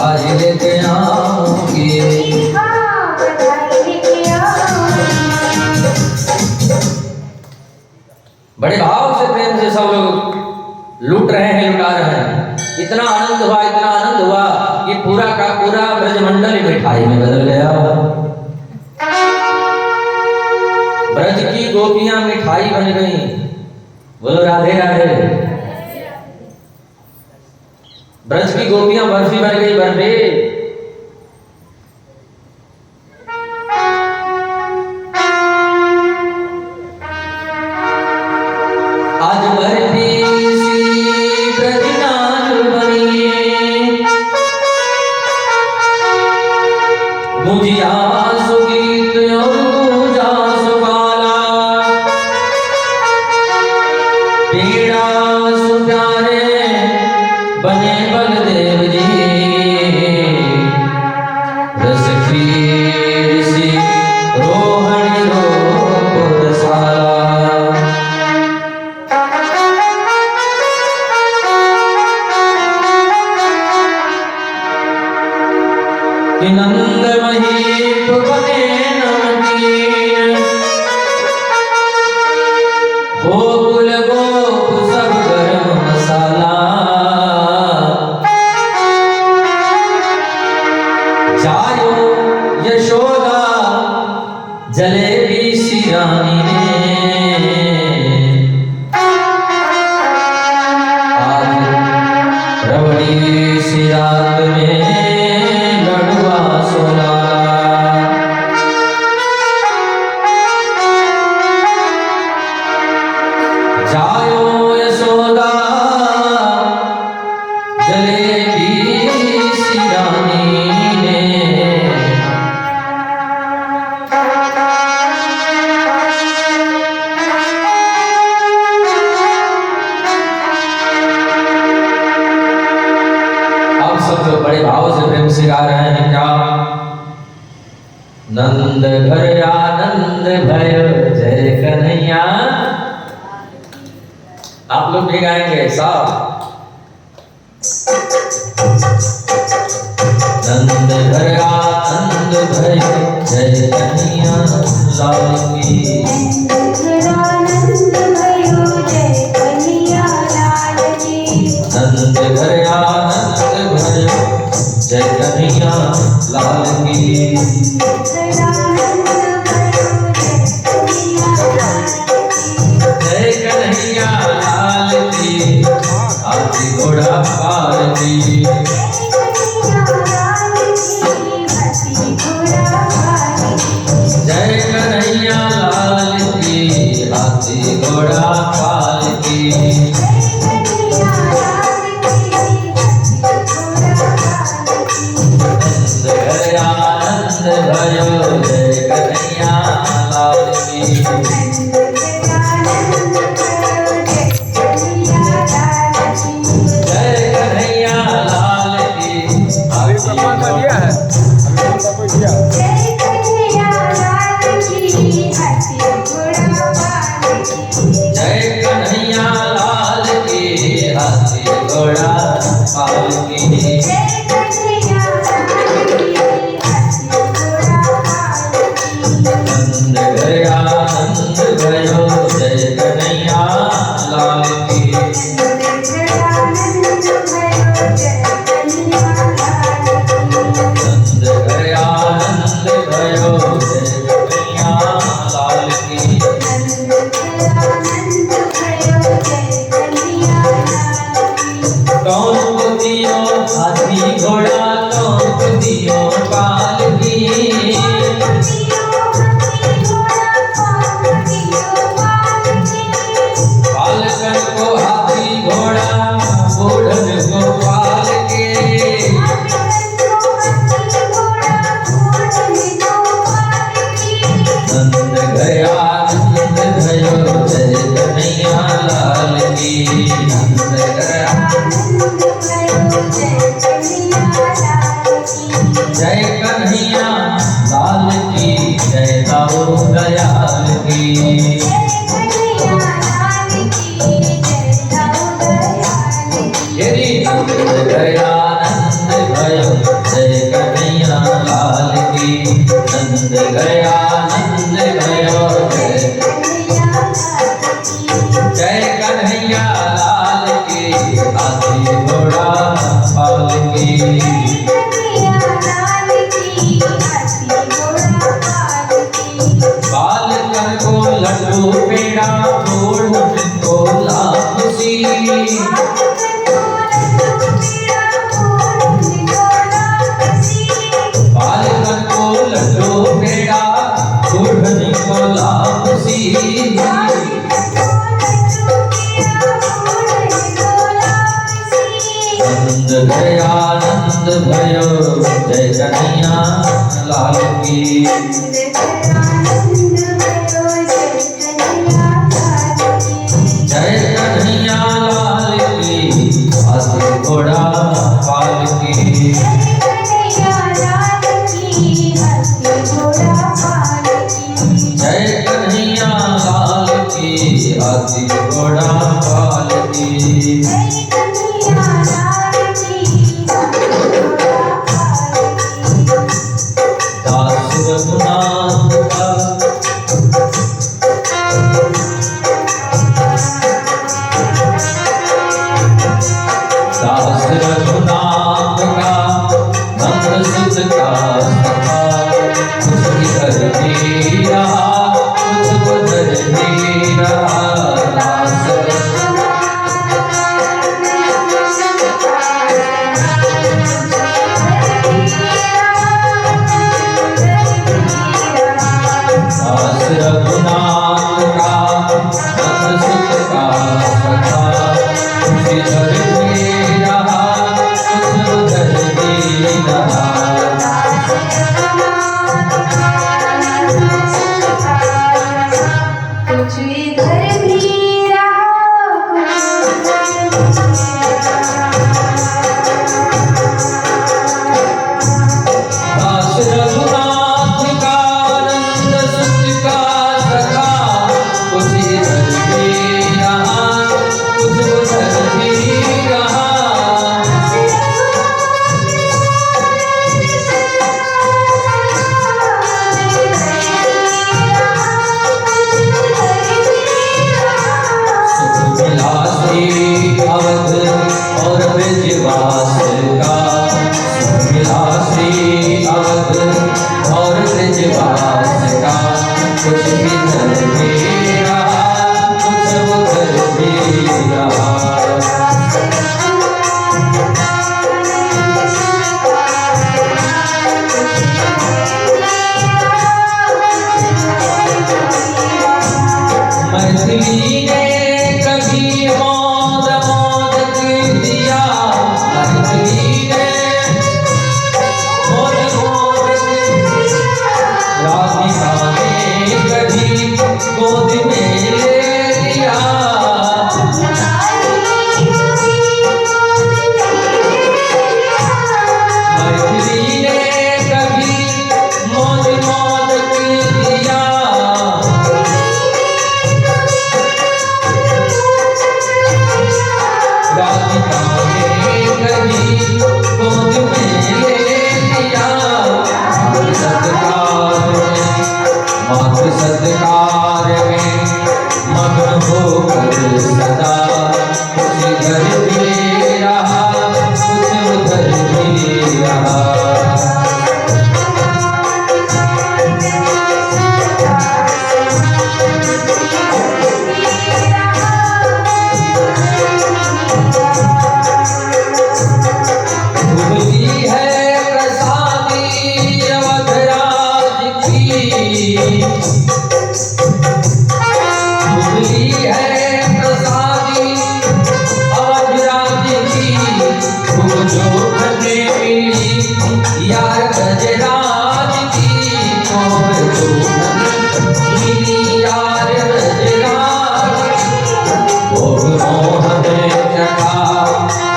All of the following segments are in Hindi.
बधाई लेके आऊंगी। बड़े भाव से प्रेम से सब लोग लूट रहे हैं, लुटा रहे हैं। इतना आनंद हुआ, इतना आनंद हुआ कि पूरा का पूरा ब्रजमंडल ही मिठाई में बदल गया। ब्रज की गोपियां मिठाई बन गई। बोलो राधे राधे। ब्रज की गोपियां बर्फी बन गई, बर्फी। आज बर्फी सी ब्रजनाज बनी, गुजिया सुगीत और गुजा सुबाला, पीड़ा सुप्यारे बने बलदेव जी, रस खीर सी रोहन रो रसाला। कि नंद महीप बने नमकीन, गोकुल गोप सब गरम मसाला, जायो यशोदा जलेबी सी रानी ने, आज रबड़ी सी रात में लडुआ सोला। जायो यशोदा जलेबी सी रानी ने, अब सब लोग बड़े भाव से प्रेम से गा रहे हैं क्या? नंद घर आनंद भयो जय कन्हैया। आप लोग भी गाएंगे साहब। नंद घर आनंद भयो जय कन्हैया लाल की। नंद घर आनंद भयो जय कन्हैया लाल की। जय कन्हैया लाल की, हाथी घोड़ा पार की। जय कन्हैया लाल की, हाथी घोड़ा पार की। आनंद भयो जय कन्हैया लाल की। जय कन्हैया लाल की, हाथी घोड़ा। जय कन्हैया लाल की, हाथी घोड़ा पाल की। नंद घर आनंद भयो जय कन्हैया लाल की। नंद घर आनंद भयो जय कन्हैया लाल की। कौन को दियो हाथी घोड़ा, कौन को दियो पाल की। पालकन को हाथी घोड़ा, बूढ़न को पाल के। नंद घर आनंद भयो जय कन्हैया लाल की। नंद घर जय कन्हैया लाल की, जय दाऊ दयाल की। नंद घर आनंद भयो आनंद भयो जय कन्हैया लाल की। जय कन्हैया लाल की हाथी घोड़ा पाल की। जय कन्हैया लाल की हाथी घोड़ा पाल की। दास रघुनाथ का दास रघुनाथ का नम्र सुत का सखा कुछ इधर भी रहा कुछ उधर भी रहा। दास रघुनाथ का नम्र सुत का सखा कुछ इधर भी रहा कुछ उधर भी रहा। कुछ इधर भी रहा दास रघुनाथ का नंद सुत का सखा कुछ इधर भी रहा कुछ उधर भी रहा। सुख मिला श्री अवध और ब्रजवास का सुख मिला श्री अवध और ब्रजवास का कुछ इधर भी रहा कुछ उधर भी रहा। मैथिली ने कभी मौज मौज की दिया मैथिली ने मौज मौज की राधिका ने कभी गोद में ले लिया। मैथिली ने कभी मौज मौज की दिया राधिका ने कभी गोद में ले लिया। मातृ सत्कार में मग्न होकर सदा कुछ इधर भी रहा कुछ उधर भी रहा। धुबली है प्रसादी अवधराज की धुबली है प्रसादी अवधराज की खूब जो खने मिली यार गजराज की खूब जो खने मिली यार गजराज की। भोग मोहन चखा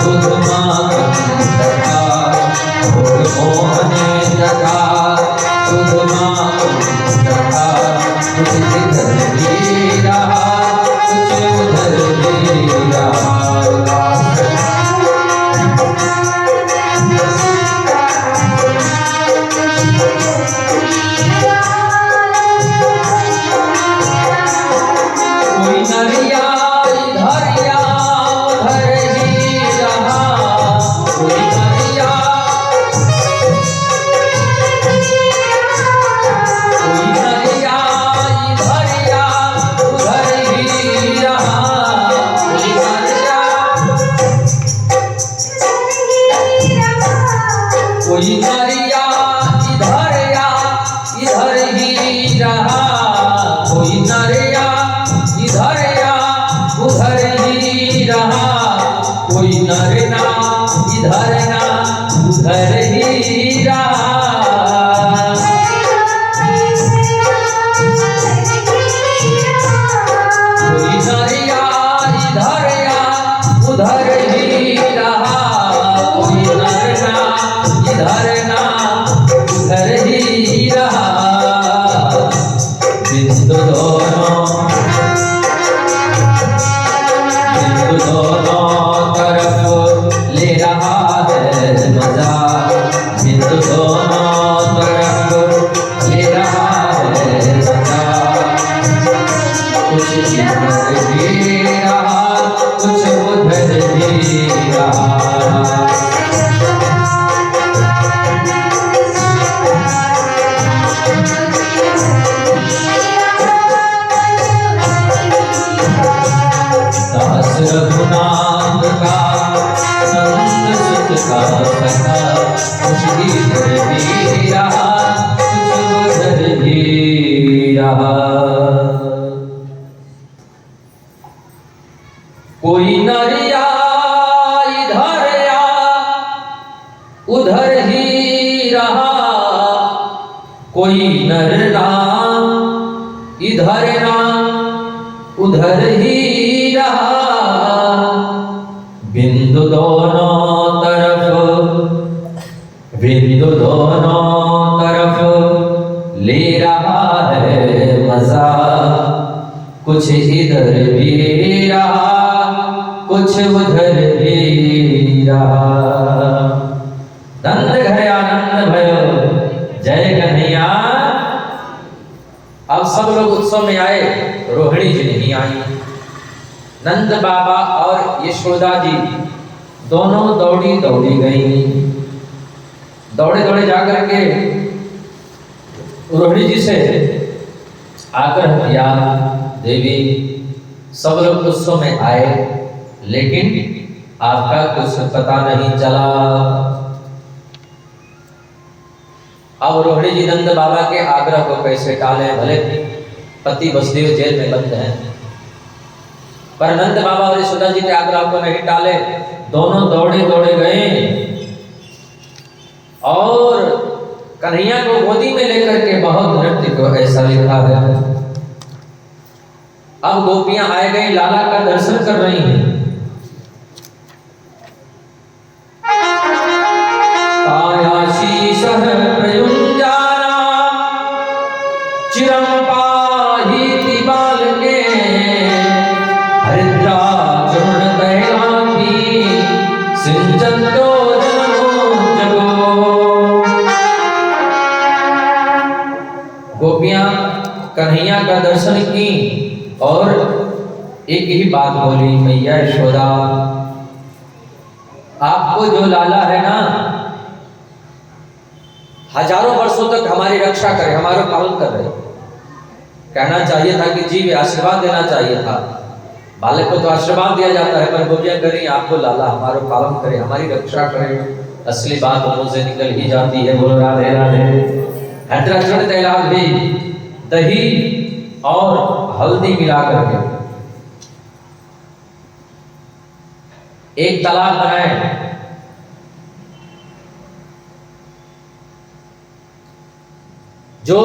खुद माखन चखा भोग मोहन चखा खुद माखन चखा कुछ इधर भी रहा कुछ उधर भी रहा। कोई नरिया इधर या उधर ही रहा कोई नरिया इधर या उधर ही रहा कोई नरिया कोई नरिया इधर या इधर ही रहा कोई नरिया इधर या उधर ही रहा। कोई नर ना इधर ना उधर ही रहा। कोई नरिया इधर या उधर ही रहा, कोई नरना इधर ना उधर ही रहा। बिंदु दोनों तरफ ले रहा है मजा, बिंदु दोनों तरफ ले रहा है मजा। कुछ इधर भी रहा, कुछ उधर भी रहा। दास रघुनाथ का संत सुत का सखा, कुछ इधर भी रहा, कुछ उधर भी रहा। कोई नरिया इधर या उधर ही रहा, कोई नर ना इधर ना उधर ही रहा। बिंदु दोनों तरफ ले रहा है मजा, कुछ इधर भी रहा, कुछ उधर भी रहा। नंद घरे आनंद भयो, जय कन्हैया। अब सब लोग उत्सव में आए, रोहिणी जी नहीं आई। नंद बाबा और यशोदा जी दोनों दौड़ी दौड़ी गई। दौड़े दौड़े जाकर के रोहिणी जी से आग्रह किया, देवी सब लोग उत्सव में आए लेकिन आपका कुछ पता नहीं चला। अब रोहिणी जी नंद बाबा के आग्रह को कैसे टाले, भले पति वसुदेव जेल में बंद हैं, पर नंद बाबा और यशोदा जी के आग्रह को नहीं टाले। दोनों दौड़े दौड़े गए और कन्हैया को गोदी में लेकर के बहुत नृत्य को ऐसा लिखा है। अब गोपियां आए गई, लाला का दर्शन कर रही हैं। आयाशीषः प्रयुञ्जाना चिरं पाहीति बालके, हरिद्रा चूर्णतैलाभि सिञ्चन्तो जनमोजगो। गोपियां कन्हैया का दर्शन की और एक ही बात बोली, मैया यशोदा आपको जो लाला है ना, हजारों वर्षों तक हमारी रक्षा करे, हमारा पालन कर रहे। कहना चाहिए था कि जी आशीर्वाद देना चाहिए था, बालक को तो आशीर्वाद दिया जाता है, पर गोपियां करें आपको लाला हमारा पालन करे, हमारी रक्षा करे। असली बात मुंह से निकल ही जाती है, बोलो राधे राधे। हरिद्रा तैलाभ भी दही और हल्दी मिला करके एक तालाब बनाए। जो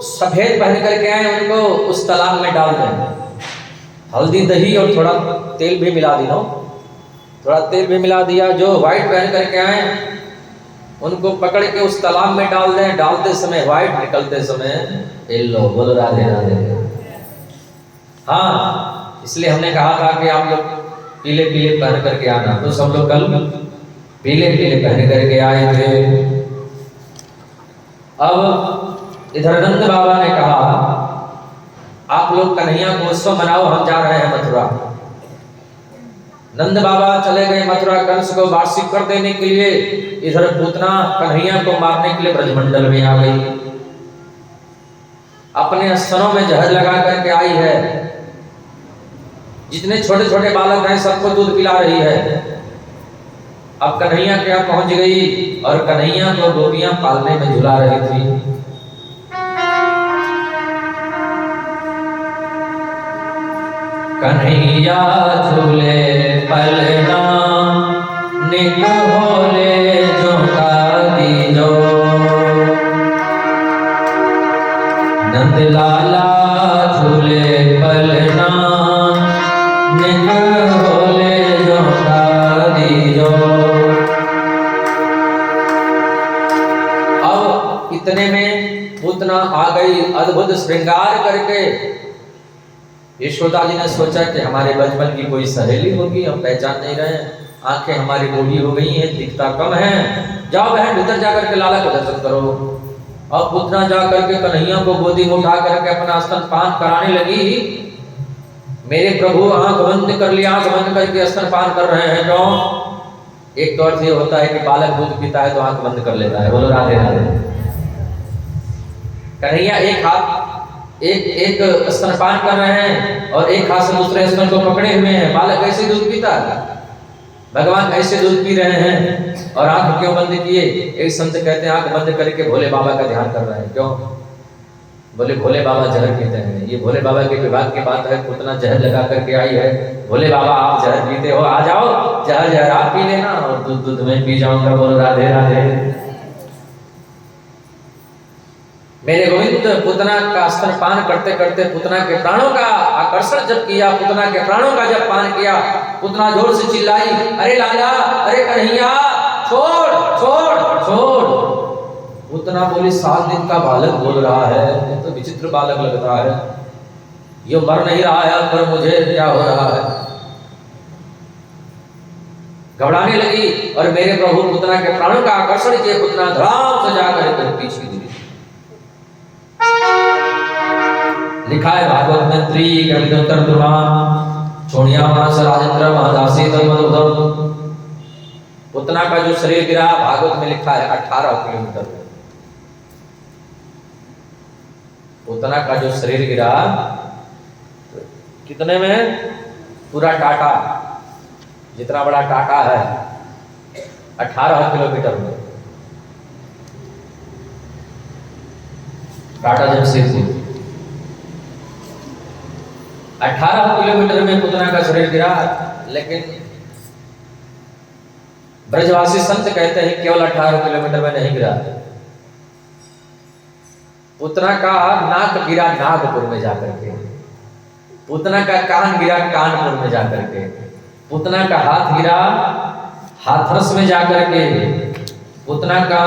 सफेद पहन करके आए उनको उस तालाब में डाल दें। हल्दी दही और थोड़ा तेल भी मिला दी, थोड़ा तेल भी मिला दिया। जो व्हाइट पहन करके आए उनको पकड़ के उस तालाब में डाल दें। डालते समय व्हाइट, निकलते समय येलो। बोलो राधे राधे। हाँ, इसलिए हमने कहा था कि आप लोग पीले पीले पहन करके आना, तो सब लोग कल पीले पीले पहन करके आए थे। अब इधर नंद बाबा ने कहा आप लोग कन्हैया को उत्सव मनाओ, हम जा रहे हैं मथुरा। नंद बाबा चले गए मथुरा कंस को वार्षिक कर देने के लिए। इधर पूतना कन्हैया को मारने के लिए ब्रजमंडल में आ गई, अपने स्तनों में जहर लगा करके आई है। जितने छोटे छोटे बालक हैं सबको दूध पिला रही है। अब कन्हैया के यहाँ पहुंच गई और कन्हैया को गोपियां पालने में झुला रही थी। कन्हैया झूले पलना निक होले जो कादी जो नंद लाला झूले पलना निक होले जो कादी जो। अब इतने में पूतना आ गई अद्भुत श्रृंगार करके। यशोदा जी ने सोचा कि हमारे बचपन की कोई सहेली होगी, हम पहचान नहीं रहे, आंखें हमारी बूढ़ी हो गई हैं, दिखता कम है, जाओ बहन भीतर जाकर के लाला को दर्शन करो। अब पुतना जा करके कन्हैया को गोदी में उठा करके अपना स्तनपान कराने लगी। मेरे प्रभु आंख बंद कर लिया, आंख बंद करके स्तनपान कर रहे हैं। जो एक तो अर्थ ये होता है कि बालक दूध पीता है तो आंख बंद कर लेता है, बोलो राधे राधे। कन्हैया एक स्तनपान कर रहे हैं और एक हाथ से दूसरे स्तन को पकड़े हुए हैं। बालक कैसे दूध पीता है, भगवान ऐसे दूध पी रहे हैं और आंख क्यों बंद किए। एक संत कहते हैं आंख बंद करके भोले बाबा का ध्यान कर रहे हैं। क्यों? बोले भोले बाबा जहर पीते हैं। ये भोले बाबा के विभाग की बात है, उतना जहर लगा करके आई है। भोले बाबा आप जहर पीते हो, आ जाओ जहर आप पी लेना और दूध में पी जाऊंगा, बोलो राधे राधे। मेरे गोविंद पुतना का स्तनपान करते करते पुतना के प्राणों का आकर्षण जब किया, पुतना के प्राणों का जब पान किया, पुतना जोर से चिल्लाई, अरे लाला, अरे कन्हैया, छोड़ छोड़ छोड़। पुतना बोली 7 दिन का बालक बोल रहा है, ये तो विचित्र बालक लगता है, ये मर नहीं रहा है, पर मुझे क्या हो रहा है। घबराने लगी और मेरे प्रभु पुतना के प्राणों का आकर्षण किए। पुतना धड़ाम से जाकर पीछे गिरी। लिखा है भागवत में त्री कवितोत्तर दुर्वान छोड़िया मानस राजेंद्र महादासी तन्मधुधम। पुतना का जो शरीर गिरा भागवत में लिखा है 18 किलोमीटर में। पुतना का जो शरीर गिरा कितने में? पूरा टाटा, जितना बड़ा टाटा है 18 किलोमीटर में। टाटा जमशेदपुर 18 किलोमीटर में पुतना का शरीर गिरा। लेकिन ब्रजवासी संत कहते हैं केवल 18 किलोमीटर में नहीं गिरा, पुतना का नाक गिरा नागपुर में जाकर के, पुतना का कान गिरा कानपुर में जाकर के, पुतना का हाथ गिरा हाथरस में जाकर के, पुतना का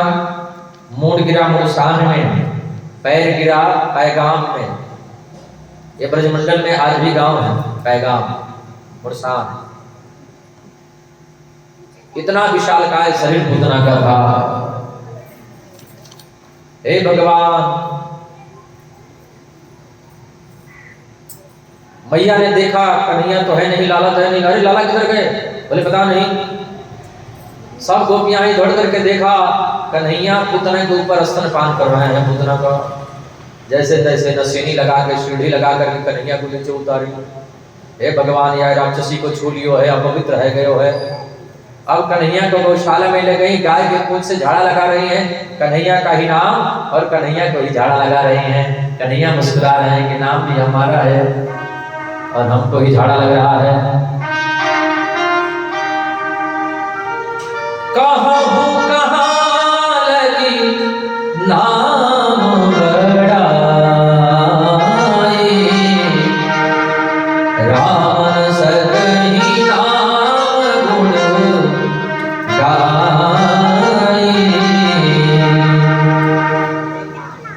मूड गिरा मुड़सान में, पैर गिरा पैगाम में। ये ब्रजमंडल में आज भी गांव है पैगाम मुड़सान। इतना विशालकाय शरीर पुतना का था। हे भगवान, मैया ने देखा कन्हैया तो है नहीं, लाला तो है नहीं। अरे लाला किधर गए? बोले पता नहीं। सब गोपियां ही दौड़ करके देखा, कन्हैया पुतना के ऊपर स्तनपान कर रहे हैं। पुतना का जैसे तैसे नसीनी लगा के सीढ़ी लगा करके कन्हैया को नीचे उतारी। हे भगवान, यह राक्षसी को छू लियो है, अपवित्र रह गयो है। अब कन्हैया को गौशाला में ले गई, गाय के पूंछ से झाड़ा लगा रही है, कन्हैया का ही नाम और कन्हैया को ही झाड़ा लगा रही हैं। कन्हैया मुस्कुरा रहे हैं कि नाम भी हमारा है और हमको ही झाड़ा लग रहा है। कहाँ लगी नाम बड़ाई, राम सगही नाम गुण गाई।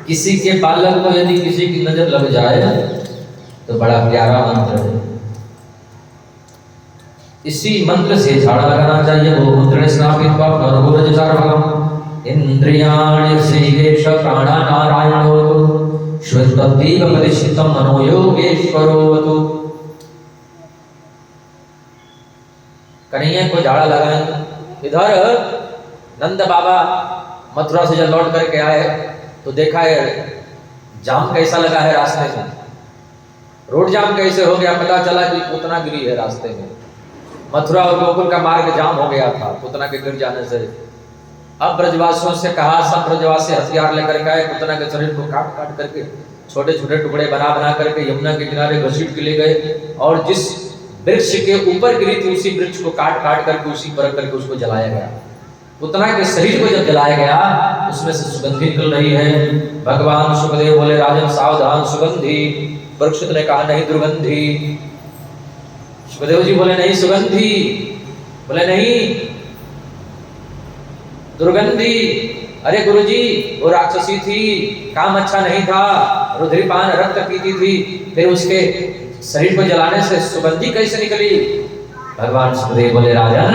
किसी के बालक को यदि किसी की नजर लग जाए तो बड़ा प्यारा मंत्र है। इसी मंत्र से झाड़ा लगाना चाहिए। वो मंत्र स्नापित्वा नरगोरजसार्वगम इंद्रियाणि श्रीकेश प्राणा नारायणो श्वेतद्वीप परिचितम मनो योगेश्वरो। कन्हैया को झाड़ा लगाएंगे। इधर नंद बाबा मथुरा से जब लौट करके आए तो देखा है जाम कैसा लगा है रास्ते में। रोड जाम कैसे हो गया? पता चला कि पुतना गिरी है रास्ते में। मथुरा और गोकुल का मार्ग जाम हो गया था पुतना के गिर जाने से। अब ब्रजवासियों से कहा, सब ब्रजवासी हथियार लेकर के आए, पुतना के शरीर को काट काट करके छोटे छोटे टुकड़े बना बना करके यमुना के किनारे घसीट के ले गए। और जिस वृक्ष के ऊपर गिरी थी, उसी वृक्ष को काट काट करके उसी पर रख करके उसको जलाया गया। पुतना के शरीर को जब जलाया गया उसमें से सुगंधि निकल रही है। भगवान सुखदेव बोले राजन सावधान सुगंधि। परीक्षित ने कहा नहीं दुर्गंधि। सुखदेव जी बोले नहीं सुगंधि, बोले नहीं दुर्गंधि। अरे गुरुजी वो राक्षसी थी, काम अच्छा नहीं था, रुधिरपान रक्त पीती थी, फिर उसके शरीर को जलाने से सुगंधि कैसे निकली? भगवान सुखदेव बोले राजन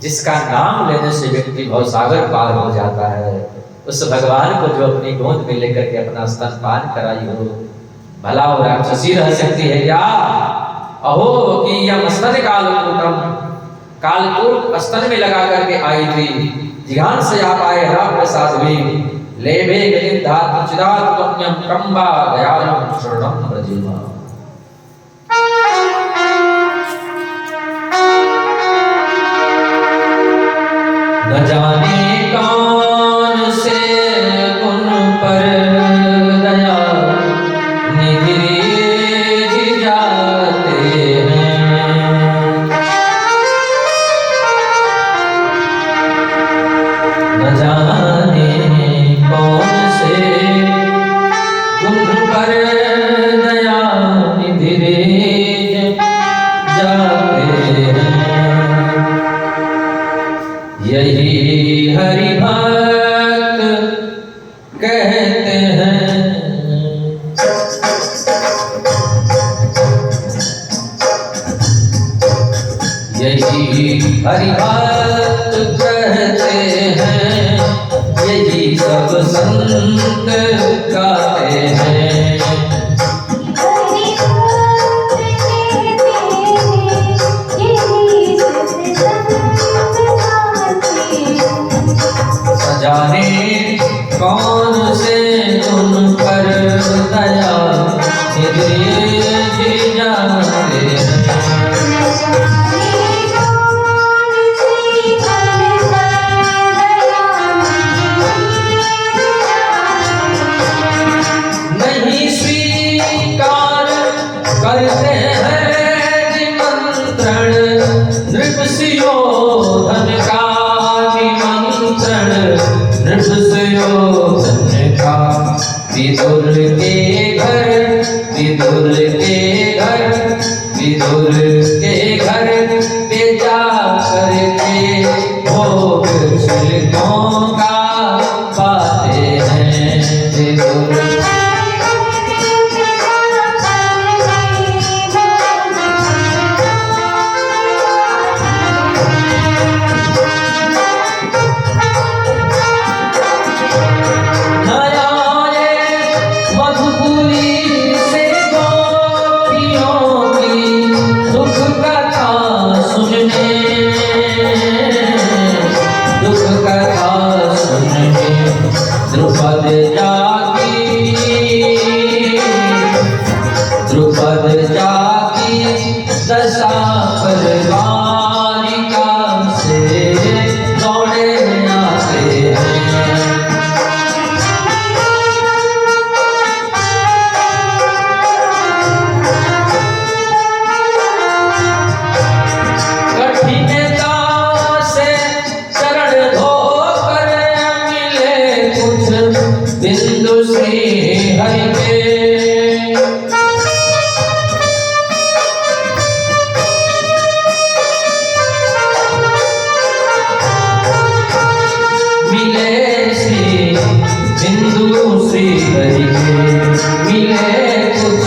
जिसका नाम लेने से व्यक्ति भवसागर पार हो जाता है, उस भगवान को जो अपनी गोद में लेकर के अपना स्तनपान कराई हो, भला वो राक्षसी रह सकती है क्या? अहो कि यम स्तन कालकूट स्तन में लगा करके आई थी, जिहान से आप आए राम साध्वी लेबे गलिन धातु चिदात कम्यम कंबा दयालम शरणम ब्रजेमा। न जाने कौन से उन पर दया निधि जाते हैं, न जाने कौन से उन पर दया निधि जाते हैं। यही हरि भक्त कहते हैं, यही हरि भक्त कहते हैं, यही सब संत गाते हैं। जाने कौन से उन पर दया निधि जाते नहीं स्वीकार करते हैं निमंत्रण, नृपसियोधन का निमंत्रण, नृपसियोधन का। विदुर के घर, विदुर के घर, विदुर के घर पे जा करके भोग छिलकों का पाते हैं। विदुर द्रुपद जाकी दशा परिवारिका से दौड़े आते हैं। कठिनता से चरण धोकर मिले कुछ बिंदु श्री हरि के, मिले श्री बिंदु श्री हरि के, मिले कुछ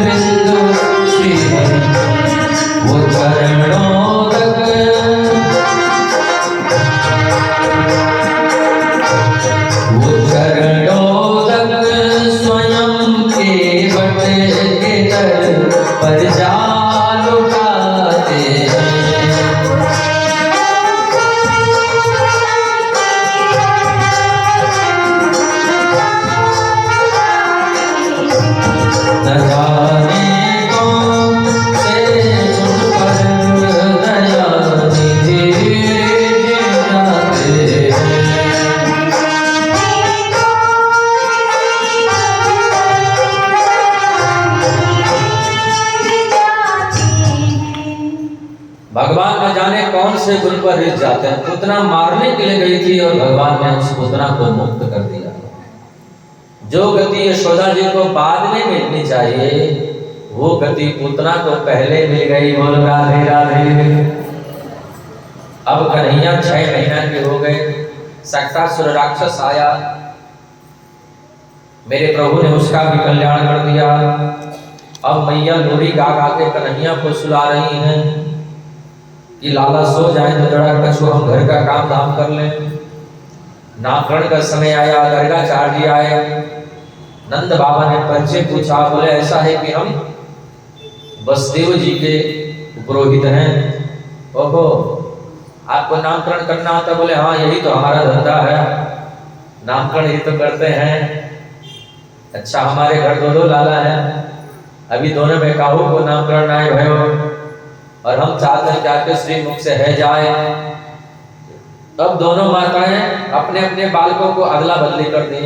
बिंदु श्री हरि। वो चरणों तक, वो चरणों तक स्वयं के बट के दर पर जा लुटाते हैं। उन पर रिझ जाते हैं। पूतना मारने के लिए गई थी और भगवान ने उस पूतना को मुक्त कर दिया। जो गति यशोदा जी को बाद में मिलनी चाहिए वो गति पूतना को पहले मिल गई। बोल राधे राधे। अब कन्हैया 6 महीना के हो गए, सक्तासुर राक्षस आया, मेरे प्रभु ने उसका भी कल्याण कर दिया। अब मैया लोरी गा गा के कन्हैया को सुला रही हैं कि लाला सो जाए तो जरा कछु हम घर का काम धाम कर लें। नामकरण का समय आया, गर्गाचार्य जी आए, नंद बाबा ने परिचय पूछा। बोले ऐसा है कि हम वसुदेव जी के पुरोहित हैं। ओहो, आपको नामकरण करना आता? बोले हाँ, यही तो हमारा धंधा है, नामकरण ही तो करते हैं। अच्छा, हमारे घर 2 लाला हैं, अभी दोनों में काहू को नामकरण आए भयो और हम चाहते हैं जाके श्री मुख से है जाए। तब दोनों माताएं अपने अपने बालकों को अदला बदली कर दी।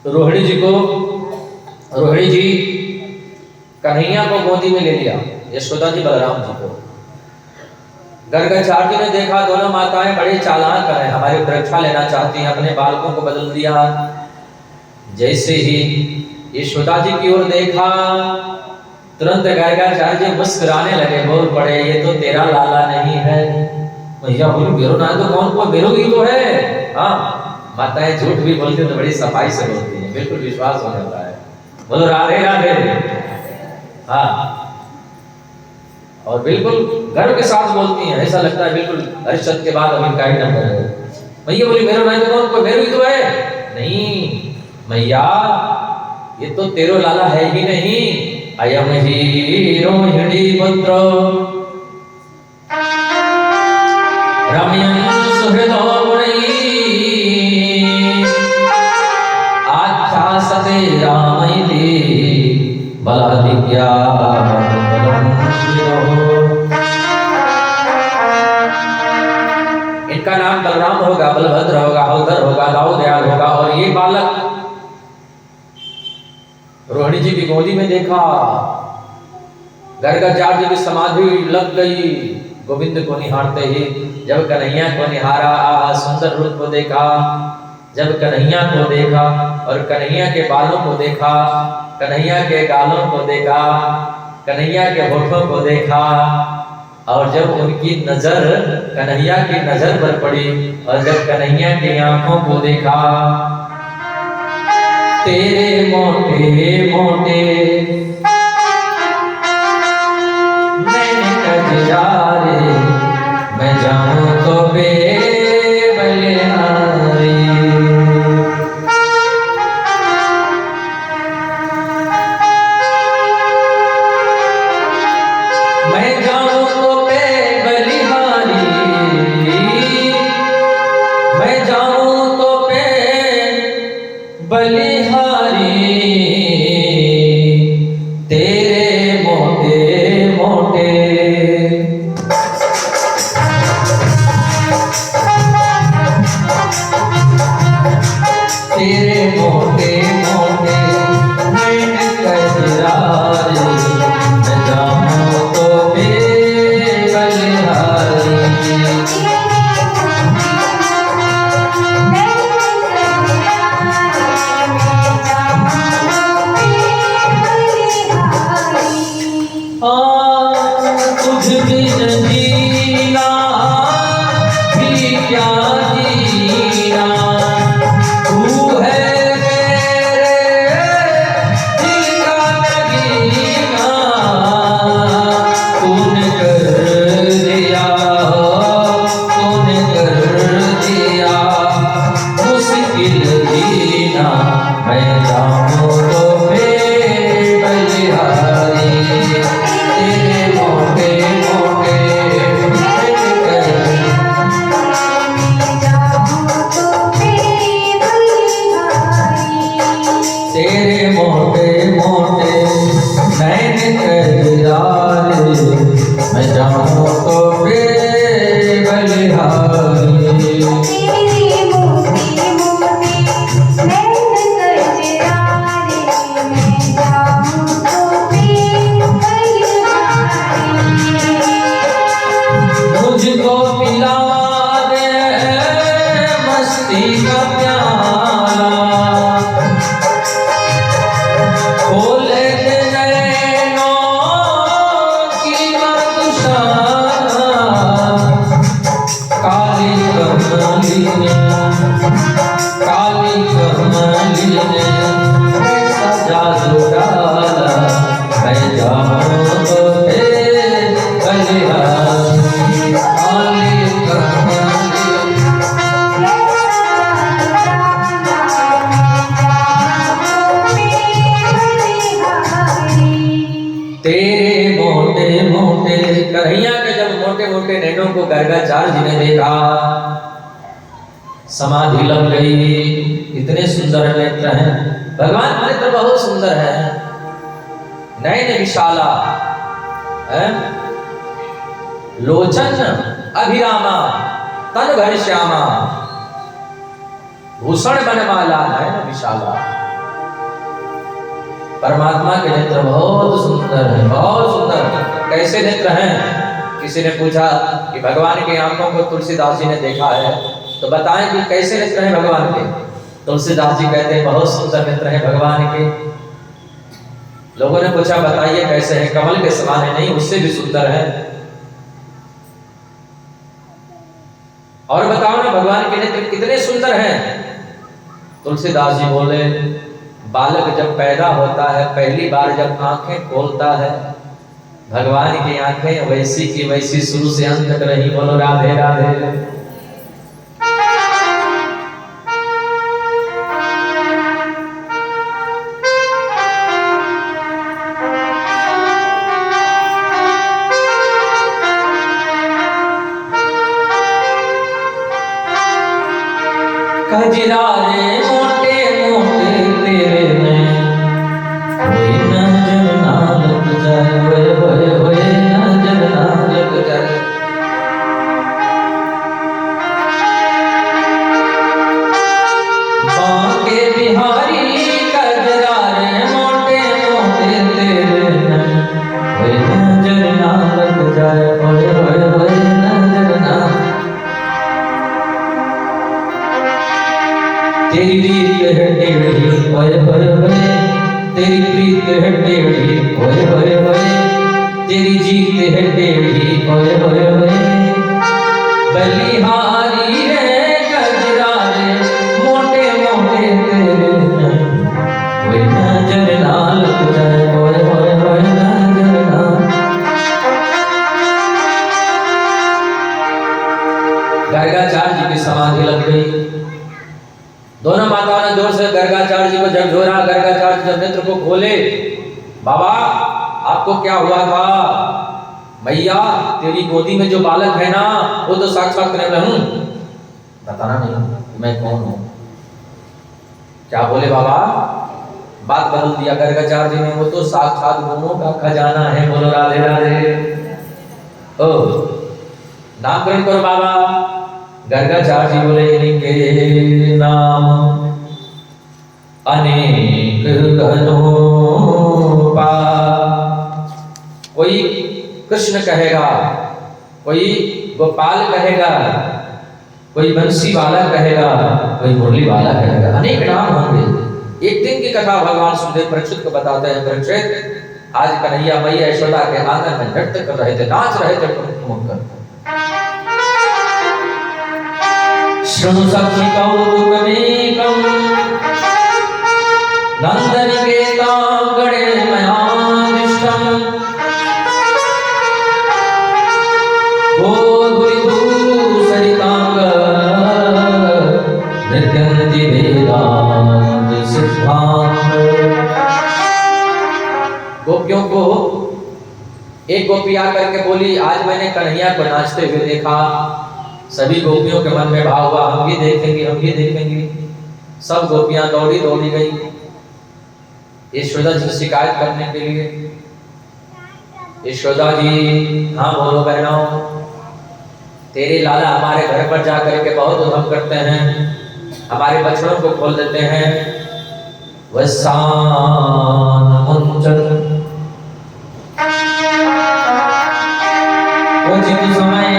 रोहिणी जी कन्हैया को गोदी में ले लिया, यशोदा जी बलराम जी को। गर्गाचार्य ने देखा दोनों माताएं बड़े चालाक हैं, हमारी परीक्षा लेना चाहती हैं, अपने बालकों को बदल दिया। जैसे ही यशोदा जी की ओर देखा तुरंत गर्गाचार्य जी मुस्कुराने लगे, बोल पड़े ये तो तेरा लाला नहीं है। भैया बोलो मेरो ना तो कौन को मेरो ही तो है। हाँ, माताएं झूठ भी बोलती तो बड़ी सफाई से बोलती हैं, बिल्कुल विश्वास हो जाता है। बोलो राधे राधे। हाँ, और बिल्कुल गर्व के साथ बोलती हैं, ऐसा लगता है बिल्कुल हरिश्चंद्र के बाद अभी काई न करे। भैया बोली मेरो ना तो कौन को मेरो ही तो है। नहीं मैया, ये तो तेरो लाला है ही नहीं। अयम ही रोहिणी पुत्र रमयन सुहृदो गुणी आख्यासते रामैति बलादिज्ञा। इनका नाम बलराम होगा, बलभद्र होगा, हलधर होगा, दाऊदयाल होगा। और ये बालक रोहिणी जी की गोदी में देखा, गर्गाचार्य की समाधि लग गई गोविंद को निहारते ही। जब कन्हैया को निहारा, आहा सुंदर रूप को देखा, जब कन्हैया को देखा और कन्हैया के बालों को देखा, कन्हैया के गालों को देखा, कन्हैया के होठों को देखा, और जब उनकी नजर कन्हैया की नजर पर पड़ी और जब कन्हैया की आंखों को देखा, तेरे मोटे मोटे नैन कजरारे, मैं जाऊं तो बेबलिहारी। मैं जाऊं तो बेबलिहारी, मैं जाऊं तो बलिहारी। तेरे मोटे मोटे का प्याला खोले नैनों की मधुशाला काली कमली ने सजा जुड़ाला मैं जाऊं तो बलिहारी काली तेरे मोटे मोटे कन्हैया के जब मोटे मोटे नैनों को गर्गाचार्य जी ने देखा समाधि लग गई। इतने सुंदर नेत्र हैं भगवान के नेत्र बहुत सुंदर है। नयन विशाला है लोचन अभिरामा तन घनश्यामा भूषण बनमाला नयन विशाला। परमात्मा के नेत्र बहुत सुंदर है बहुत सुंदर। कैसे नेत्र हैं? किसी ने पूछा कि भगवान की आंखों को तुलसीदास जी ने देखा है तो बताएं कि कैसे नेत्र हैं भगवान के। तुलसीदास जी कहते हैं बहुत सुंदर नेत्र हैं भगवान के। लोगों ने पूछा बताइए कैसे हैं? कमल के समान है? नहीं, उससे भी सुंदर है। और बताओ ना भगवान के नेत्र कितने सुंदर हैं? तुलसीदास जी बोले बालक जब पैदा होता है पहली बार जब आंखें खोलता है भगवान की आंखें वैसी की वैसी शुरू से अंत तक रही। बोलो राधे राधे। कजरारे मोटे मोटे तेरे में कोई नजर ना लग जाए होए होए होए नजर ना लग जाए। बांके बिहारी कजरारे मोटे मोटे तेरे में कोई नजर ना लग जाए होए होए होए नजर ना। तेरी रीत है टेढ़ी होए होए होए तेरी प्रीत है टेढ़ी होए होए होए तेरी जीत है टेढ़ी होए होए होए बलिहारी रे गजरारे मोटे मोटे तेरे कोई नजर ना लग जाए होए होए होए नजर ना। गर्गाचार्य जी की समाधि लग गई। दोनों माताओं ने जोर से गर्गाचार्य जी को झकझोरा। गर्गाचार्य जब नेत्र को खोले बाबा आपको क्या हुआ था? मैया तेरी गोदी में जो बालक है ना वो तो साक्षात मैं हूं। बताना नहीं मैं कौन हूं। क्या बोले बाबा? बात बदल दिया गर्गाचार्य जी ने। वो तो साक्षात गुणों का खजाना है। बोलो राधे राधे। ओ नामकरण करो बाबा। गर्गाचार्य जी बोले इनके नाम अनेक अनूपा। कोई कृष्ण कहेगा, कोई गोपाल कहेगा, कोई बंसी वाला कहेगा, कोई मुरली वाला कहेगा। अनेक नाम होंगे। एक दिन की कथा भगवान सुखदेव परीक्षित को बताते हैं। परीक्षित आज कन्हैया मैया यशोदा के आंगन में नृत्य कर रहे थे, नाच रहे थे ठुमक कर। शृणु सखी कौतुकमेकं नन्दनिकेतां गणे मयादिष्टं गोधूसरितांग नृत्यन्ति वेदान्त सिद्धान्त। गोपियों को एक गोपी आकर के बोली आज मैंने कन्हैया को नाचते हुए देखा। सभी गोपियों के मन में भाव हुआ हम भी देखेंगे हम भी देखेंगे। सब गोपियां दौड़ी दौड़ी गई यशोदा जी शिकायत करने के लिए। यशोदा जी हाँ बोलो बहनों तेरे लाला हमारे घर पर जाकर के बहुत उधम करते हैं, हमारे बछड़ों को खोल देते हैं। वसान मुंचन उचित समय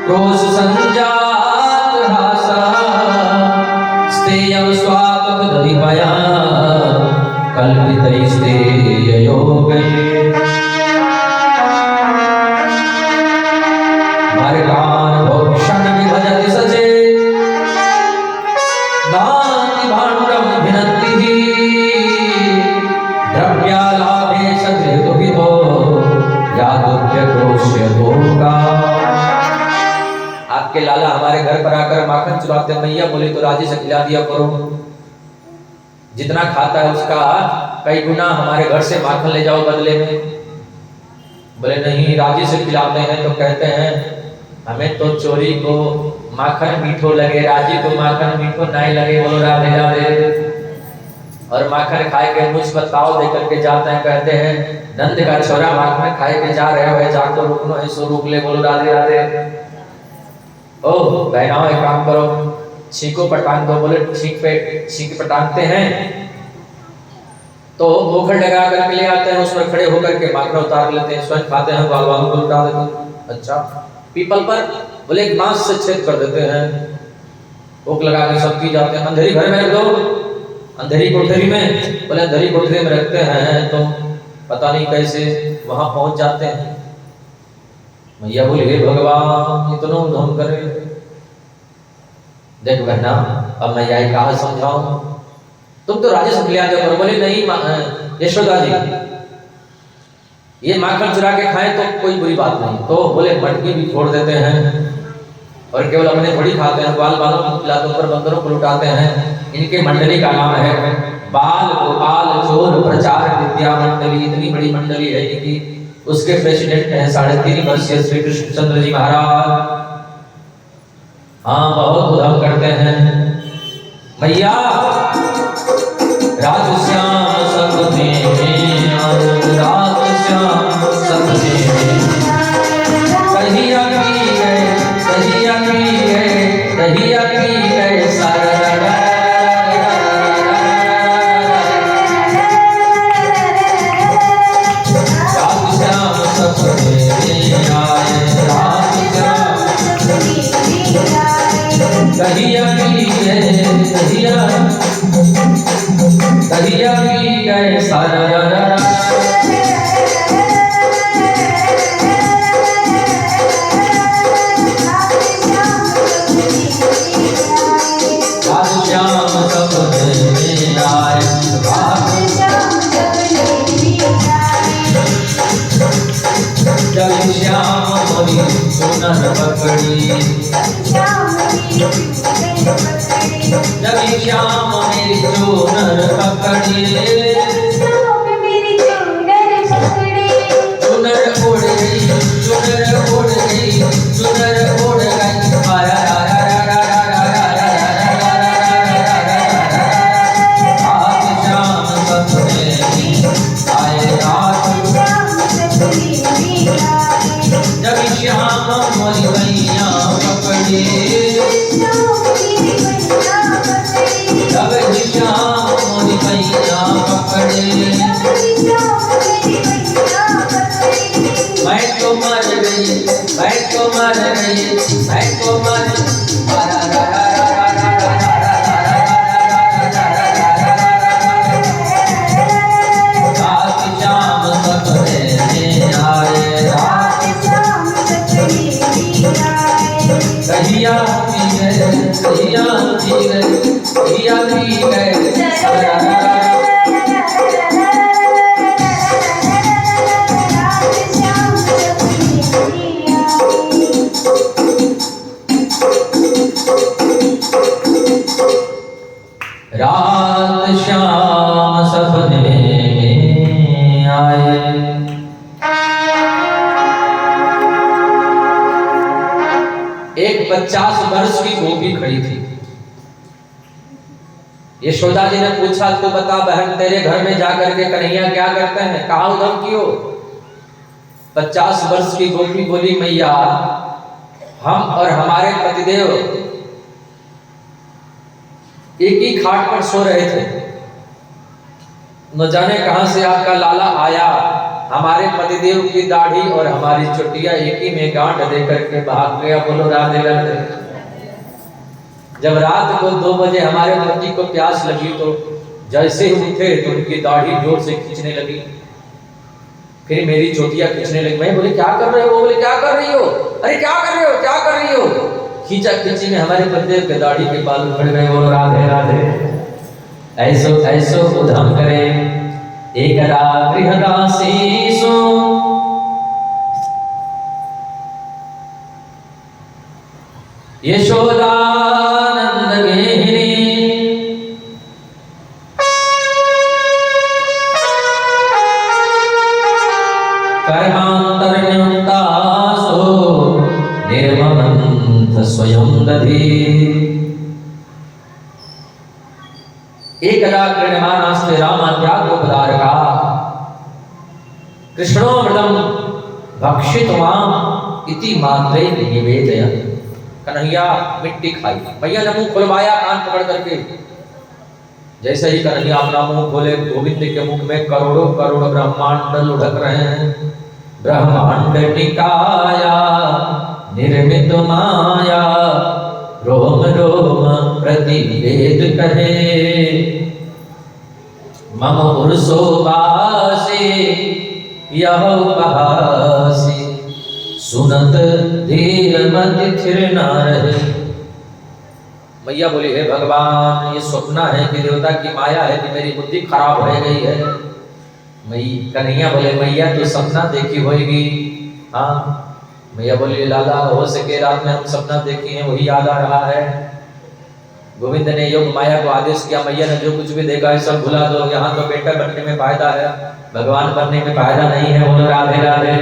क्रोश संजात हासा आपके लाला हमारे घर पर आकर माखन चुराते हैं। मैया बोली तो राजी से खिला दिया करो, जितना खाता है उसका कई गुना हमारे घर से माखन ले जाओ बदले में। बोले नहीं, राजी से खिलाते हैं तो कहते हैं हमें तो चोरी को माखन मीठो लगे, राजी को माखन मीठो नहीं लगे। बोलो राधे राधे। और माखन खाए के मुझ पर ताव दे करके जाते हैं, कहते हैं नंद का छोरा माखन खाए के जा रहे हो, जाको रुकनो है सो रुक ले। बोलो राधे राधे। ओ बहनाओ एक काम करो, छींको पटांग दो। बोले छींक पटांगते हैं तो ओखर लगा करके ले आते हैं, उसमें खड़े होकर के माखन उतार लेते हैं, स्वयं खाते हैं, बाल बालों को उतार देते हैं। अच्छा, पीपल पर बोले एक बांस से छेद कर देते हैं, ओक लगा के सब पी जाते हैं। अंधेरी घर में रख दो, अंधेरी कोठरी में। बोले अंधेरी कोठरी में रखते हैं तो पता नहीं कैसे वहां पहुंच जाते हैं। मैया बोली हे भगवान इतना धम करे। देख बहना, अब मैं यही कहा समझाऊं, तुम तो राजे से खिला दो। बोले नहीं यशोदा जी, ये माखन चुरा के खाएं तो कोई बुरी बात नहीं। तो बोले मटकी भी छोड़ देते हैं और केवल अपने थोड़ी खाते हैं, बाल बालों को खिलाते ऊपर बंदरों को लुटाते हैं। इनके मंडली का नाम है बाल गोपाल चोर प्रचार विद्या मंडली। इतनी बड़ी मंडली है इनकी। उसके प्रेसिडेंट हैं 3.5 वर्षीय श्री कृष्णचंद्र जी महाराज। हाँ, बहुत उधम करते हैं। मैया रात श्याम सब में, रात श्याम सब में, कहिया की गए, कहिया की गए, कहिया की गए सारा। रात श्याम सब में आए, रात श्याम कहिया की गए, कहिया की गए सारा। जब श्याम मोरी चुनर पकड़ी, जब श्याम मेरी चुनर पकड़ी, चुनर उड़ गई, चुनर उड़ गई, चुनर उड़ गई माया। आज श्याम सपने आए, रात जब श्याम मोरी मैया पकड़ी, जब श्याम मोरी मैया पकड़ी, मैं तो मर गई, मैं तो मर गई, मैं तो मर। रात श्याम सपने आए, रात कहिया की गए, कहिया की गए, कहिया की गए। रात श्याम सपने में आए। एक 50 वर्ष की गोपी खड़ी थी। यशोदा जी ने पूछा तू बता बहन, तेरे घर में जाकर के कन्हैया क्या करते हैं, कहा उधम क्यों? 50 वर्ष की गोपी बोली मैया, हम और हमारे पतिदेव एक ही खाट पर सो रहे थे, न जाने कहां से आपका लाला आया, हमारे पतिदेव की दाढ़ी और हमारी चुटिया एक ही में गांठ दे करके भाग गया। बोलो राधे राधे। जब रात को 2 बजे हमारे पति को प्यास लगी तो जैसे ही उठे तो उनकी दाढ़ी जोर से खींचने लगी, फिर मेरी चोटिया खींचने लगी। मैं बोले क्या कर रहे हो? बोले क्या कर रही हो? अरे क्या कर रहे हो, क्या कर रही हो? खींचा खींची में हमारे पतिदेव के दाढ़ी के बाल उखड़ गए। बोलो राधे राधे। ऐसो ऐसो उधम करे एक गृहदासी सो, यशोदानंद गेहिनी कर्मांतर्न्युक्तासो निर्ममन्थ स्वयं दधि। एकदा क्रीडमानास्ते रामाद्यागोपदारका कृष्णोऽमृतं भक्षितवान् इति मात्रे निवेदयन्। कन्हैया मिट्टी खाई, मैया ने मुंह खुलवाया कान पकड़ करके। जैसे ही कन्हैया अपना मुंह खोले, गोविंद के मुख में करोड़ों करोड़ ब्रह्मांड लुढ़क रहे हैं। ब्रह्मांड निकाया निर्मित माया, रोम रोम प्रतिवेद कहे। मम पुरुषो वासे यह उपहासी, सुनत धीर मति थिर न रहे। मैया बोली, हे भगवान, ये स्वप्न है कि देवता की माया है कि मेरी बुद्धि खराब हो गई है। कन्हैया बोले, मैया तू सपना देखी होगी। हाँ। मैया बोली, लाला हो सके रात में हम सपना देखे हैं वही याद आ रहा है। गोविंद ने योग माया को आदेश किया, मैया ने जो कुछ भी देखा है सब भुला दो। यहाँ तो बेटा बनने में फायदा है, भगवान बनने में फायदा नहीं है। बोलो राधे राधे।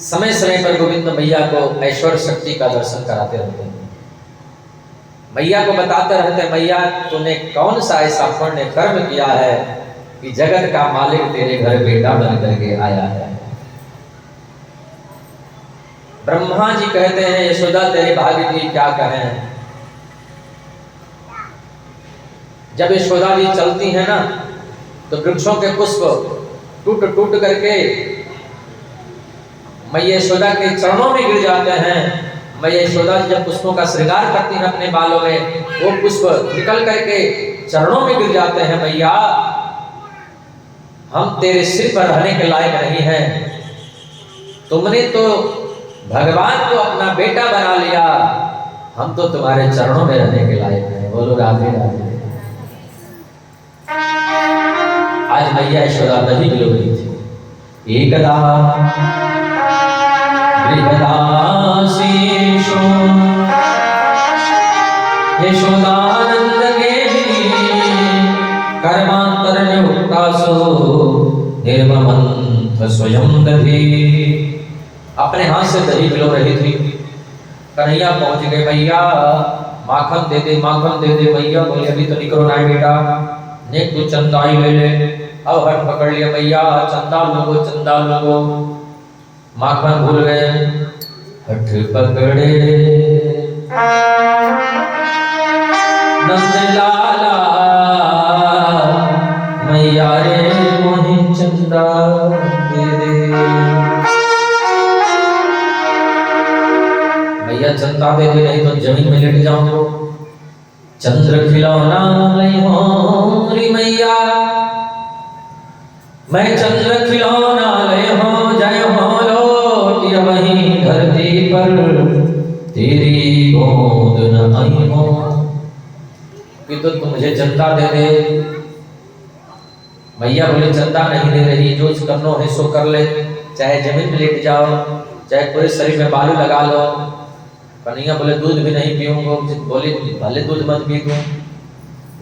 समय समय पर गोविंद मैया को ऐश्वर्य शक्ति का दर्शन कराते रहते हैं। मैया को बताते रहते हैं, मैया तूने कौन सा ऐसा पुण्य कर्म किया है कि जगत का मालिक तेरे घर बेटा बन करके आया है। ब्रह्मा जी कहते हैं, यशोदा तेरे भाग्य की क्या कहें। जब यशोदा जी चलती है ना, तो वृक्षों के पुष्प टूट टूट करके मैया यशोदा के चरणों में गिर जाते हैं। मैया यशोदा जब पुष्पों का श्रृंगार करती हैं अपने बालों में, वो पुष्प निकल करके चरणों में गिर जाते हैं। मैया हम तेरे सिर पर रहने के लायक नहीं हैं, तुमने तो भगवान को अपना बेटा बना लिया, हम तो तुम्हारे चरणों में रहने के लायक हैं। बोलो राधे राधे। आज मैया यशोदा नहीं मिल रही थी। एकदा बृहदासीषु यशोदानंद गेहिनी कर्मांतर्न्युक्तासु निर्ममन्थ स्वयं दधि। अपने हाथ से दही पिलो रही थी। कन्हैया पहुंच गए, मैया माखन दे दे, माखन दे दे। मैया बोली, अभी तो निकलो ना बेटा, ने तू चंदा ही ले ले। अब हट पकड़ लिया, मैया चंदा लोगो, चंदा लोगो। माखन भूल गए, हठ पकड़े नंद लाला, मैया रे मोहि चंदा दे दे। मैया चंदा दे दे, नहीं तो जमीन में लेट जाऊंगा। चंद्र खिलौना नहीं हो री मैया, मैं चंद्र खिलौना ले हो जय हो लोटिय वहीं धरती पर, तेरी गोद न आई हो कि तो तू मुझे चंदा दे दे। मैया बोले, चंदा नहीं दे रही, जो करना है सो कर ले, चाहे जमीन में लेट जाओ, चाहे पूरे शरीर में बालू लगा लो। कन्हैया बोले, दूध भी नहीं पीऊंगा। बोले, भले दूध मत पी तू,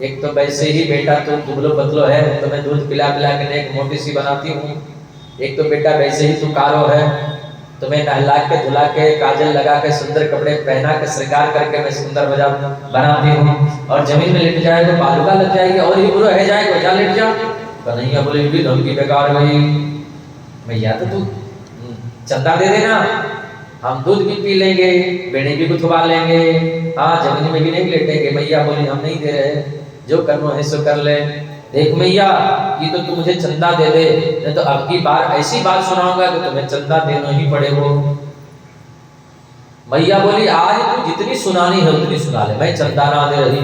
एक तो वैसे ही बेटा तो दुबलो पतलो है, तो मैं दूध पिला पिला के एक मोटी सी बनाती हूँ। एक तो बेटा वैसे ही तू कारो है, तो मैं नहला के धुला के काजल लगा के सुंदर कपड़े पहना के श्रृंगार करके मैं सुंदर बनाती हूँ। और जमीन में लेट जाए तो बालूका लग जाएगी और ही बुरा है जाएगा, जा लेट जा। कन्हैया बोले, भी धमकी बेकार गई। मैया तो तू चंदा दे देना, हम दूध भी पी लेंगे, बेड़े भी गुथवा लेंगे, हाँ जमीन में भी नहीं लेटेंगे। मैया बोली, हम नहीं दे रहे, जो करना है सो कर ले। देख मैया, ये तो तू मुझे चंदा दे दे, नहीं तो अब की बार ऐसी बात सुनाऊंगा कि तुम्हें चंदा देना ही पड़ेगा। मैया बोली, आज तू जितनी सुनानी है उतनी सुना ले, मैं चंदा ना दे रही।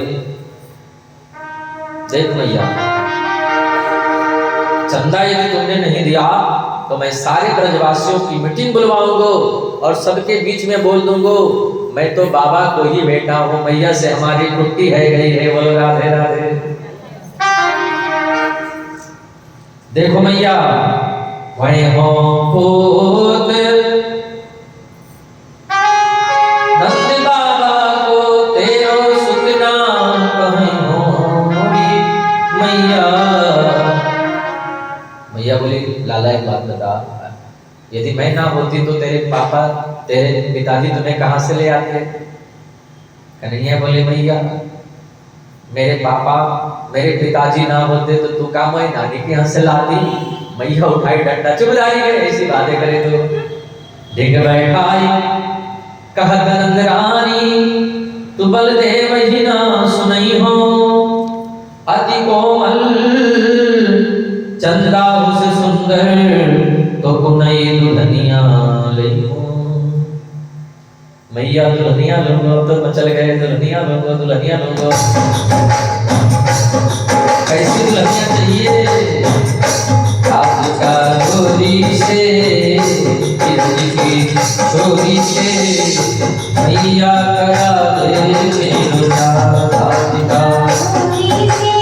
देख मैया, चंदा यदि तुमने नहीं दिया तो मैं सारे ब्रजवासियों की मीटिंग बुलवाऊंगा और सबके बीच में बोल दूंगा, मैं तो बाबा को ही बेटा हूँ, मैया से हमारी कुट्टी है गई है। बोलो राधे राधे। देखो मैया, वही हो पूत एक बात बता, यदि मैं ना होती तो तेरे पापा तेरे पिताजी तुम्हें कहाँ से ले आते? कन्हैया बोले भैया मेरे पापा मेरे पिताजी ना होते तो तू का मैं नानी के यहाँ से लाती? मैया उठाई डंडा, चुपदारी है ऐसी बातें करे तो डिग बैठाई कहत नंद रानी तू बलदेव ही ना सुनई हो, अति कोमल चंदा उस सुंदर तो कुनई दुल्हनिया लई हो। मैया दुल्हनिया लूंगा, तो मचल गए दुल्हनिया लूंगा दुल्हनिया लूंगा। कैसी दुल्हनिया चाहिए? आज का गोरी से की छोरी से मैया करा दे मेरा आज का छोरी से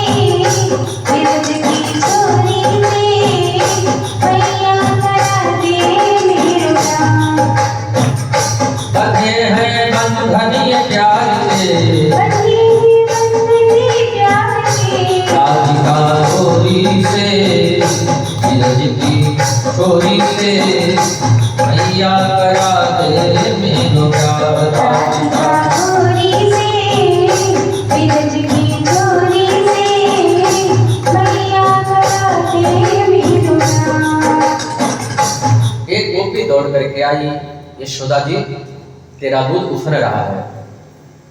बिरज की छोरी से मैया करा दे मेरा। बंधे हैं बंधन ये प्यार से, बंधे बंधे प्यार से राधिका छोरी से बिरज की छोरी से मैया करा दे मेरा राधिका छोरी से बिरज की छोरी से मैया करा दे मेरा। एक गोपी दौड़ करके आई, यशोदा जी तेरा दूध उफन रहा है।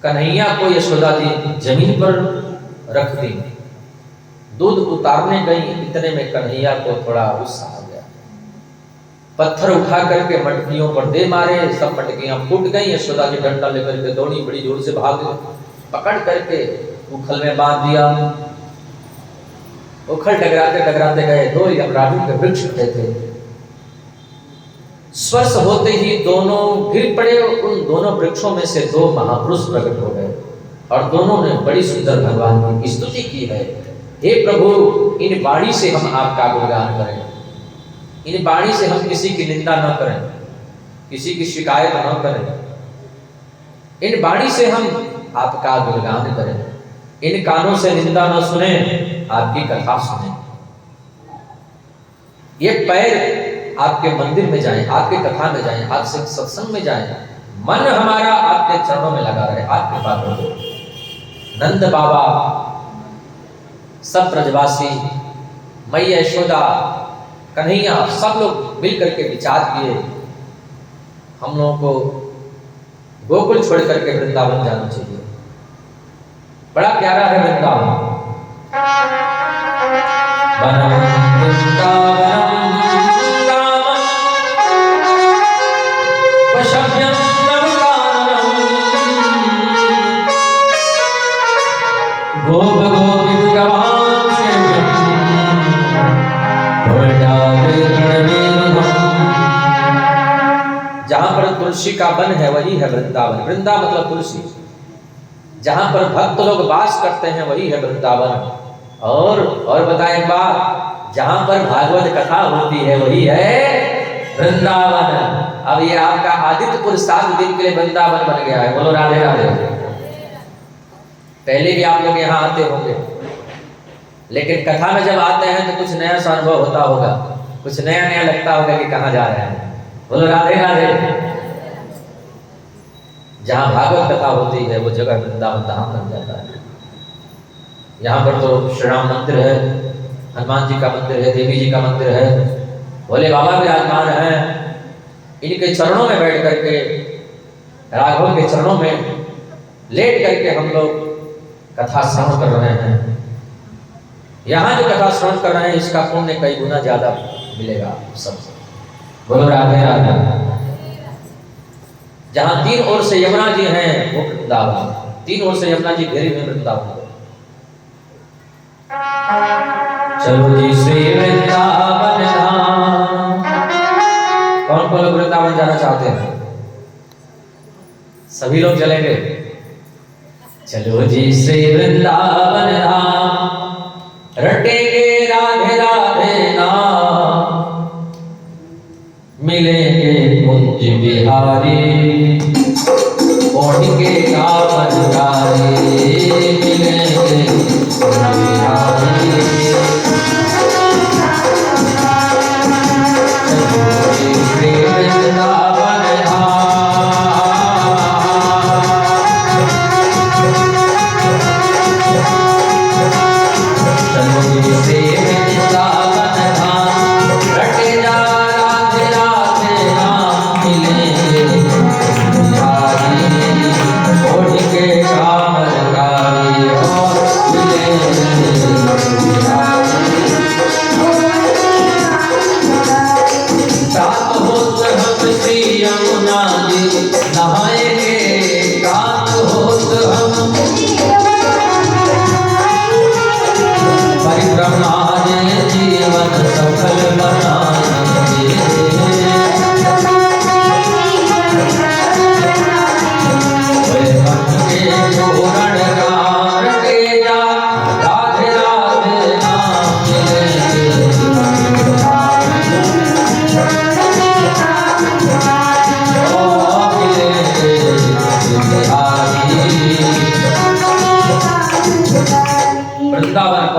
कन्हैया को यशोदा जी जमीन पर रख दी, दूध उतारने गई, इतने में कन्हैया को थोड़ा गुस्सा आ गया, पत्थर उठा करके मटकियों पर दे मारे, सब मटकियां फूट गई। यशोदा जी डंडा लेकर के दौड़ी, बड़ी जोर से भाग पकड़ करके उखल में बांध दिया। उखल टकराते टकराते गए, दो यमराजू के वृक्ष खड़े थे, स्पर्श होते ही दोनों गिर पड़े। उन दोनों वृक्षों में से दो महापुरुष प्रकट हो गए और दोनों ने बड़ी सुंदर भगवान की स्तुति की है। हे प्रभु, इन वाणी से हम आपका गुणगान करें, इन वाणी से हम किसी की निंदा न करें, किसी की शिकायत न करें, इन वाणी से हम आपका गुणगान करें, इन कानों से निंदा न सुने, आपकी कथा सुने। ये पैर आपके मंदिर में जाएं, आपके कथा में जाएं, आपसे सत्संग में जाएं, मन हमारा आपके चरणों में लगा रहे, आप कृपा करो। नंद बाबा, सब ब्रजवासी, मैया यशोदा, कन्हैया, सब लोग मिल करके विचार किए हम लोगों को गोकुल छोड़ करके वृंदावन जाना चाहिए। बड़ा प्यारा है वृंदावन। जहां पर तुलसी का वन है वही है वृंदावन। वृंदा मतलब तुलसी। जहां पर भक्त लोग वास करते हैं वही है वृंदावन। और बताएं एक बात, जहां पर भागवत कथा होती है वही है वृंदावन। अब ये आपका आदित्यपुर 7 दिन के लिए वृंदावन बन गया है। बोलो राधे राधे। पहले भी आप लोग यहाँ आते होंगे, लेकिन कथा में जब आते हैं तो कुछ नया सा अनुभव होता होगा, कुछ नया नया लगता होगा कि कहाँ जा रहे हैं। बोलो राधे राधे। जहाँ भागवत कथा होती है वो जगह वृंदावन धाम बन जाता है। यहाँ पर तो श्री राम मंदिर है, हनुमान जी का मंदिर है, देवी जी का मंदिर है, भोले बाबा विराजमान हैं। इनके चरणों में बैठ करके, राघव के चरणों में लेट करके हम लोग कथा श्रवण कर रहे हैं। यहाँ जो कथा श्रवण कर रहे हैं इसका पुण्य कई गुना ज्यादा मिलेगा सबसे। बोलो राधे राधे। जहाँ 3 ओर से यमुना जी हैं वो वृंदावन, 3 ओर से यमुना जी घेरी हुई वृंदावन। चलो जी श्री वृंदावन धाम। कौन कौन लोग वृंदावन जाना चाहते हैं? सभी लोग चलेंगे। चलो जी श्री वृंदावन धाम, रटेंगे राधे राधे नाम, मिलेंगे कुंज बिहारी, ओढ़ के कावन गारे, मिलेंगे कुंज बिहारी।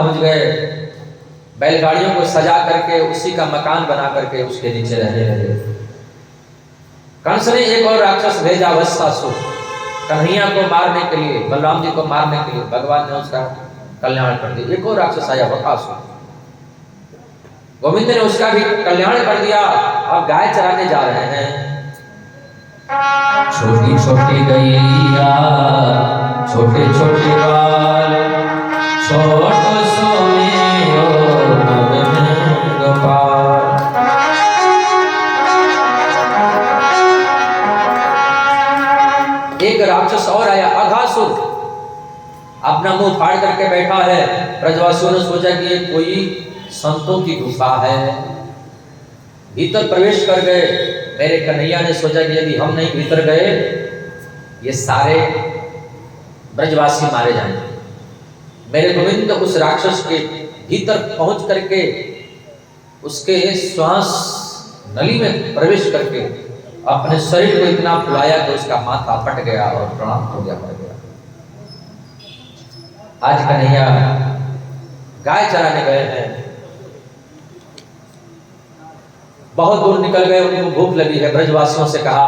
पहुंच गए, बैलगाड़ियों को सजा करके उसी का मकान बना करके उसके नीचे रहने लगे। कंस ने एक और राक्षस भेजा वत्सासुर, कन्हैया को मारने के लिए, बलराम जी को मारने के लिए। भगवान ने उसका कल्याण कर दिया। एक और राक्षस आया बकासुर, गोविंद ने उसका भी कल्याण कर दिया। अब गाय चराने जा रहे हैं। छोटी छोटी गैया, छोटे छोटे बाल, छोटो सोनियो गोपाल। एक राक्षस और आया अघासुर, अपना मुंह फाड़ करके बैठा है। ब्रजवासियों ने सोचा कि ये कोई संतों की गुफा है, भीतर प्रवेश कर गए। मेरे कन्हैया ने सोचा कि यदि हम नहीं भीतर गए ये सारे ब्रजवासी मारे जाएंगे। मेरे गोविंद उस राक्षस के भीतर पहुंच करके उसके श्वास नली में प्रवेश करके अपने शरीर को इतना फुलाया कि उसका माथा फट गया और प्राण हो गया, मर गया। आज कन्हैया गाय चराने गए हैं, बहुत दूर निकल गए, उनको भूख लगी है। ब्रजवासियों से कहा,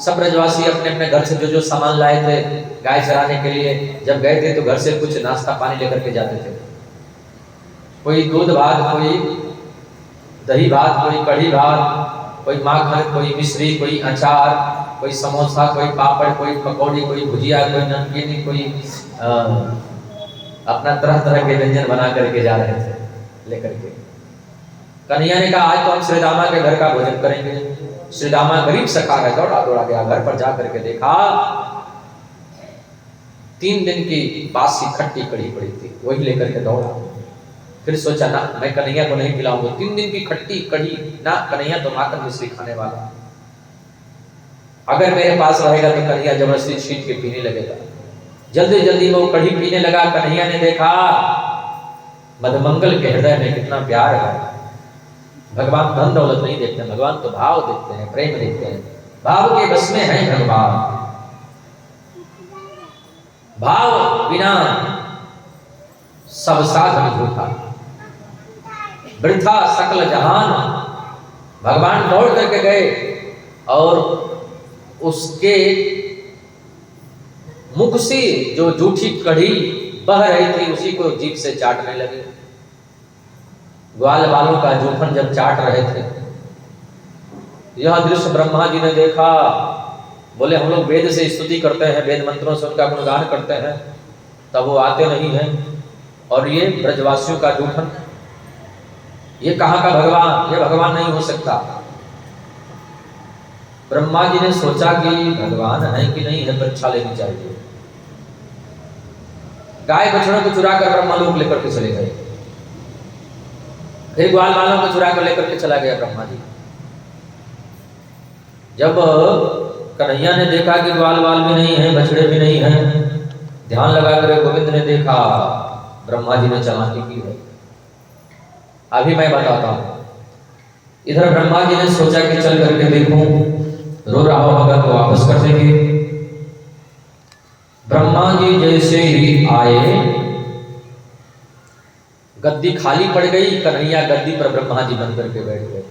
सब ब्रजवासी अपने अपने घर से जो जो सामान लाए थे गाय चराने के लिए, जब गए थे तो घर से कुछ नाश्ता पानी लेकर के जाते थे। कोई दूध भात, कोई दही भात, कोई कढ़ी भात, कोई माखन, कोई मिश्री, कोई अचार, कोई समोसा, कोई पापड़, कोई पकौड़ी, कोई भुजिया, कोई नमकीन, कोई अपना तरह तरह के व्यंजन बना करके जा रहे थे लेकर के। कन्हैया ने कहा, आज तो हम श्रीदामा के घर का भोजन करेंगे। श्रीदामा गरीब सखा है, दौड़ा दौड़ा गया, घर पर जा करके देखा 3 दिन की बासी खट्टी कड़ी पड़ी थी, वही लेकर के दौड़ा। फिर सोचा ना, मैं कन्हैया को नहीं खिलाऊंगा 3 दिन की खट्टी कड़ी ना, कन्हैया तो माखन मिश्री खाने वाला, अगर मेरे पास रहेगा तो कन्हैया जबरदस्ती छीट के पीने लगेगा। जल्दी जल्दी वो कड़ी पीने लगा। कन्हैया ने देखा मधुमंगल के हृदय में कितना प्यार है। भगवान धन दौलत नहीं देखते, भगवान तो भाव देखते हैं, प्रेम देखते हैं। भाव के बस में है भगवान, भाव बिना सब साधन झूठा, वृथा सकल जहान। भगवान दौड़ करके गए और उसके मुख से जो जूठी कढ़ी बह रही थी उसी को जीभ से चाटने लगे। ग्वाल बालों का जूठन जब चाट रहे थे, यह दृश्य ब्रह्मा जी ने देखा। बोले, हम लोग वेद से स्तुति करते हैं, वेद मंत्रों से उनका गुणगान करते हैं, तब वो आते नहीं हैं, और ये ब्रजवासियों का जूठन, ये कहाँ का भगवान? ये भगवान नहीं हो सकता। ब्रह्मा जी ने सोचा कि भगवान है कि नहीं है, परीक्षा लेनी चाहिए। गाय बछड़ों को चुरा कर ब्रह्मा लोग लेकर के चले गए। फिर ग्वाल बालों को चुरा कर लेकर के चला गया ब्रह्मा जी। जब कन्हैया ने देखा कि ग्वाल बाल भी नहीं है, बछड़े भी नहीं हैं, ध्यान लगा कर गोविंद ने देखा ब्रह्मा जी ने चालाकी की है। अभी मैं बताता हूं। इधर ब्रह्मा जी ने सोचा कि चल करके देखूं, रो रहा होगा तो वापस कर देंगे। ब्रह्मा जी जैसे ही आए, गद्दी खाली पड़ गई। कन्हैया गद्दी पर ब्रह्मा जी बन करके बैठ गए।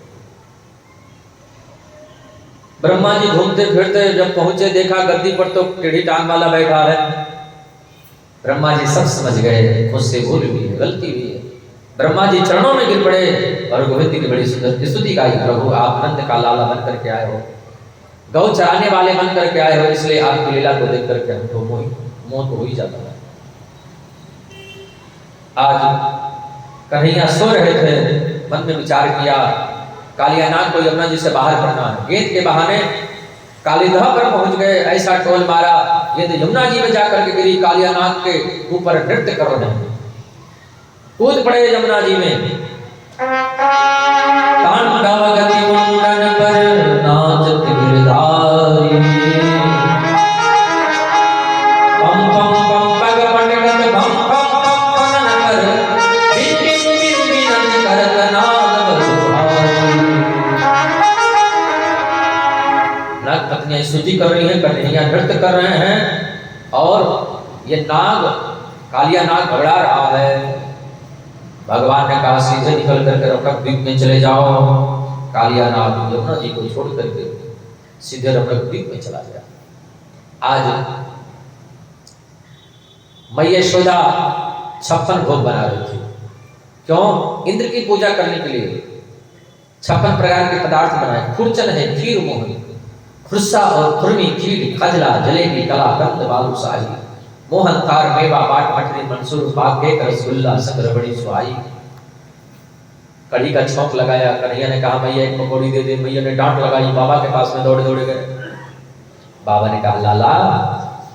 ब्रह्मा जी घूमते फिरते जब पहुंचे, देखा गद्दी पर तो टेढ़ी टांग वाला बैठा है। ब्रह्मा जी सब समझ गए, मुझसे भूल हुई है, गलती हुई है। ब्रह्मा जी चरणों में गिर पड़े और गोविंद की बड़ी सुंदर स्तुति गाई। प्रभु, आप नंद का लाला बन करके आए हो, गौ चराने वाले बन करके आए हो, इसलिए आपकी लीला को देख करके हमको मोह तो हो ही जाता है। आज कन्हैया सो रहे थे, मन में विचार किया कालिया नाग को यमुना जी से बाहर करना है। गेंद के बहाने कालीदह पर पहुंच गए, ऐसा टोल मारा गेंद यमुना जी में जाकर के गिरी। कालिया नाग के ऊपर नृत्य कर रहे हैं, कूद पड़े यमुना जी में। तांडव गति मुंडन पर नाचत गिरधारी, पम पम पम पग पटगत भम भम भम पनन कर, बिन बिन बिन बिनति करत नाग बधुहारी। नाग पत्नियां स्तुति कर रही हैं, कन्हैया नृत्य कर रहे हैं, और ये नाग, कालिया नाग घबरा रहा है। भगवान ने कहा सीधे निकल करके रमणक द्वीप में चले जाओ। कालिया नाग यमुना जी को छोड़ करके सीधे रमणक द्वीप में चला गया। आज मैया यशोदा 56 भोग बना रही थी। क्यों? इंद्र की पूजा करने के लिए 56 प्रकार के पदार्थ बनाए। खुरचन है, खीर मोहन, खुरसा और खुरमी, खीर, खजला, जलेबी, कलाकंद, बालूशाही, मोहन थार, मेवा, बाट, मठरी, मंसूर, पाक, केक, रसगुल्ला, शक्कर बड़ी सुहाई। कढ़ी का छौंक लगाया। कन्हैया ने कहा मैया एक पकौड़ी दे दे। मैया ने डांट लगाई। बाबा के पास में दौड़े दौड़े गए। बाबा ने कहा लाला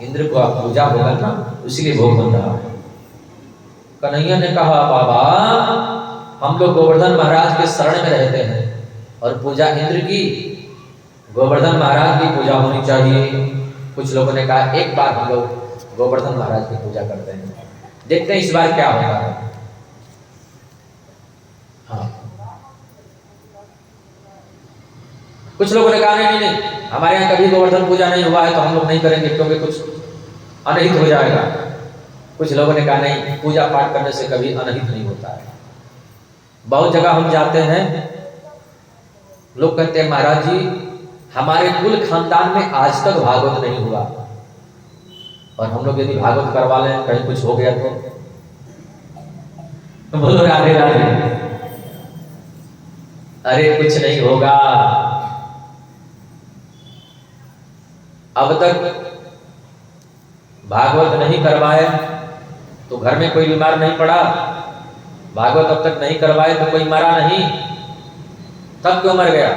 इंद्र को आप पूजा होगा ना, इसीलिए भोग बन रहा है। कन्हैया ने कहा बाबा हम लोग गोवर्धन महाराज के शरण में रहते हैं और पूजा इंद्र की, गोवर्धन महाराज की पूजा होनी चाहिए। कुछ लोगों ने कहा एक बार हम लोग गोवर्धन महाराज की पूजा करते हैं, देखते हैं इस बार क्या होता है। हाँ। कुछ लोगों ने कहा नहीं नहीं हमारे यहाँ कभी गोवर्धन पूजा नहीं हुआ है तो हम लोग नहीं करेंगे क्योंकि कुछ अनहित हो जाएगा। कुछ लोगों ने कहा नहीं पूजा पाठ करने से कभी अनहित नहीं होता है। बहुत जगह हम जाते हैं, लोग कहते हैं महाराज जी हमारे कुल खानदान में आज तक भागवत नहीं हुआ, और हम लोग यदि भागवत करवा लें कहीं कुछ हो गया तो बोलो राधे राधे। अरे कुछ नहीं होगा। अब तक भागवत नहीं करवाए तो घर में कोई बीमार नहीं पड़ा, भागवत अब तक नहीं करवाए तो कोई मरा नहीं, तब क्यों मर गया?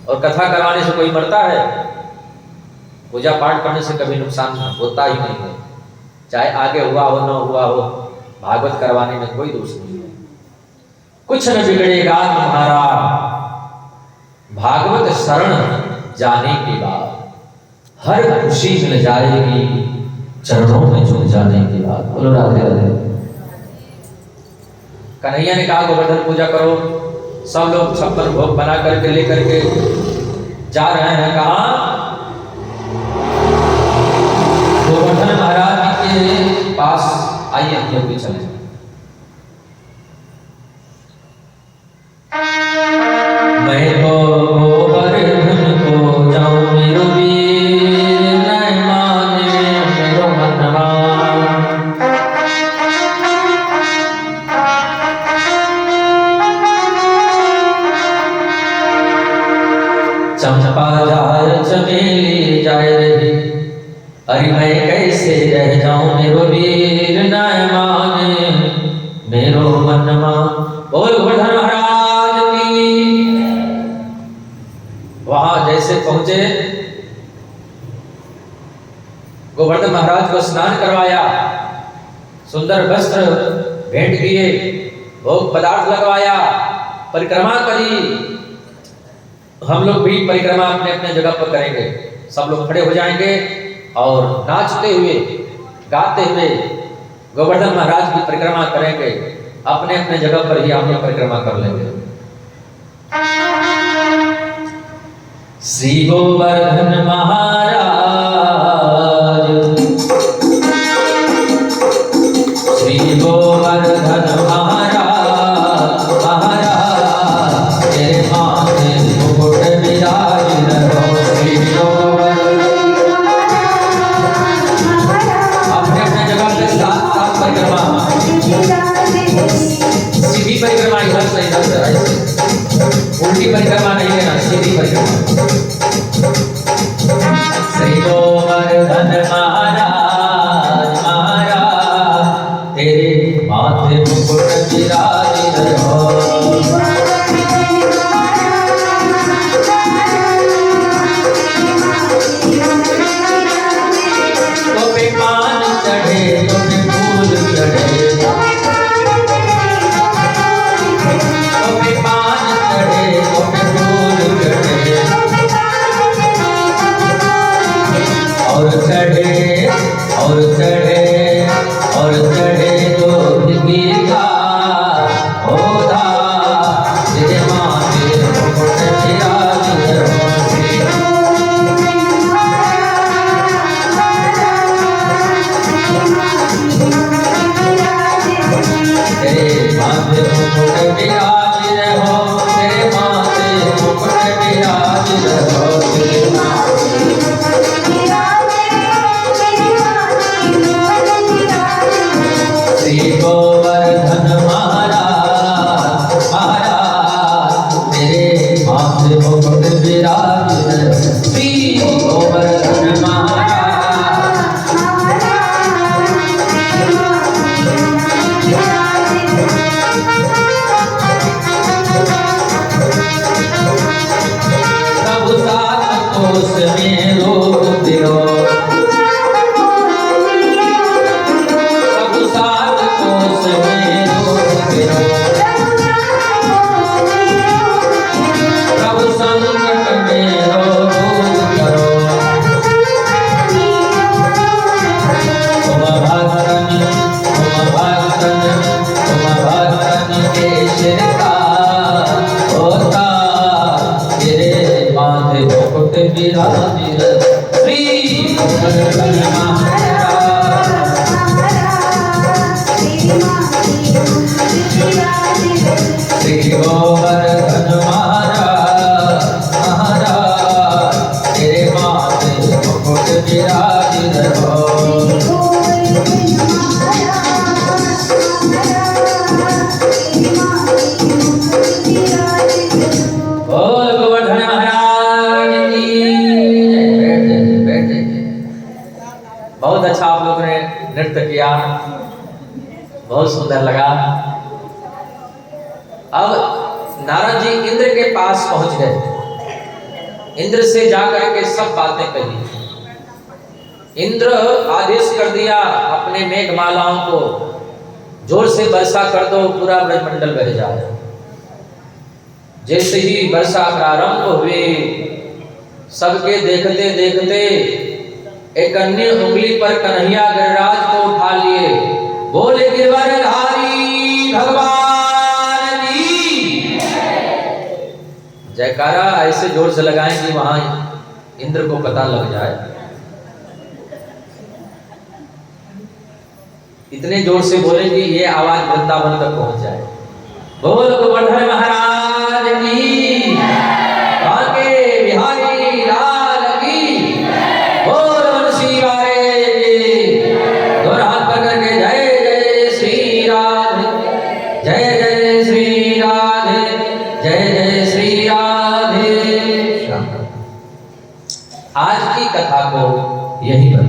और कथा करवाने से कोई मरता है? पूजा पाठ करने से कभी नुकसान होता ही नहीं है, चाहे आगे हुआ हो न हुआ हो, भागवत करवाने में कोई दोष नहीं है। कुछ न बिगड़ेगा तुम्हारा भागवत शरण जाने के बाद, हर खुशी मिल जाएगी चरणों में झुक जाने के बाद। बोलो राधे राधे। कन्हैया ने कहा गोवर्धन पूजा करो। सब लोग 56 भोग बना करके लेकर के जा रहे हैं। कहा गोवर्धन महाराज के पास आइए हम लोग भी चले। मैं तो गोवर्धन को जाऊं मेरो वीर, नहीं माने मेरो मनवा। चंपा जाए चमेली जाए रही, अरे मैं कैसे रह जाऊं मेरो वीर, नहीं माने मेरो मनवा। बोल गोवर्धन महाराज की। वहां जैसे पहुंचे गोवर्धन महाराज को स्नान करवाया, सुंदर वस्त्र भेंट किए, भोग पदार्थ लगवाया, परिक्रमा करी। हम लोग भी परिक्रमा अपने अपने जगह पर करेंगे। सब लोग खड़े हो जाएंगे और नाचते हुए गाते हुए गोवर्धन महाराज की परिक्रमा करेंगे। अपने अपने जगह पर ही हम लोग परिक्रमा कर लेंगे। श्री गोवर्धन महाराज, श्री गोवर्धन महाराज, महाराज तेरे माथे मुकुट विराज रहो। श्री गोवर्धन अपने अपने जगह पे साथ साथ परिक्रमा, सीधी परिक्रमा इधर से ऐसे, उल्टी परिक्रमा नहीं लेना, सीधी परिक्रमा। श्री गोवर्धन महाराज, महाराज तेरे माथे मुकुट विराजित रहो। तो पे पान चढ़े तो पे फूल चढ़े, तो पे पान चढ़े तो पे फूल चढ़े, और चढ़े और चढ़े और चढ़े दूध की धार, ओ धार तेरे माथे मुकुट विराजित रहो। तेरे में रोग तेरो, प्रभु सात कोस में रोग तेरो, प्रभु संकट में रोग करो, तुम भक्तन के शिर का होता, तेरे माथे मुकुट विराजित, श्री गोवर्धन महाराज, श्री गोवर्धन महाराज, तेरे माथे मुकुट विराजित हो। बोल गोवर्धन महाराज की जय। बैठे। बहुत अच्छा आप लोगों ने नृत्य किया, बहुत सुंदर लगा। अब नारद जी इंद्र के पास पहुंच गए, इंद्र से जाकर के सब बातें कही। इंद्र आदेश कर दिया अपने मेघमालाओं को, जोर से वर्षा कर दो, पूरा ब्रह्मंडल बह जाए। जैसे ही वर्षा प्रारंभ हुई, सबके देखते देखते एक अन्य उंगली पर कन्हैया गिरिराज को उठा लिए। बोले गिरवरधारी भगवान की जयकारा ऐसे जोर से लगाएं कि वहां इंद्र को पता लग जाए। इतने जोर से बोले कि ये आवाज वृंदावन तक पहुंच जाए। बोल गोवर्धन महाराज की, बांके बिहारी लाल की, बोल बंसी वाले की। दोनों हाथ पकड़ के जय जय श्री राधे, जय जय श्री राधे, जय जय श्री राधे। आज की कथा को यही पर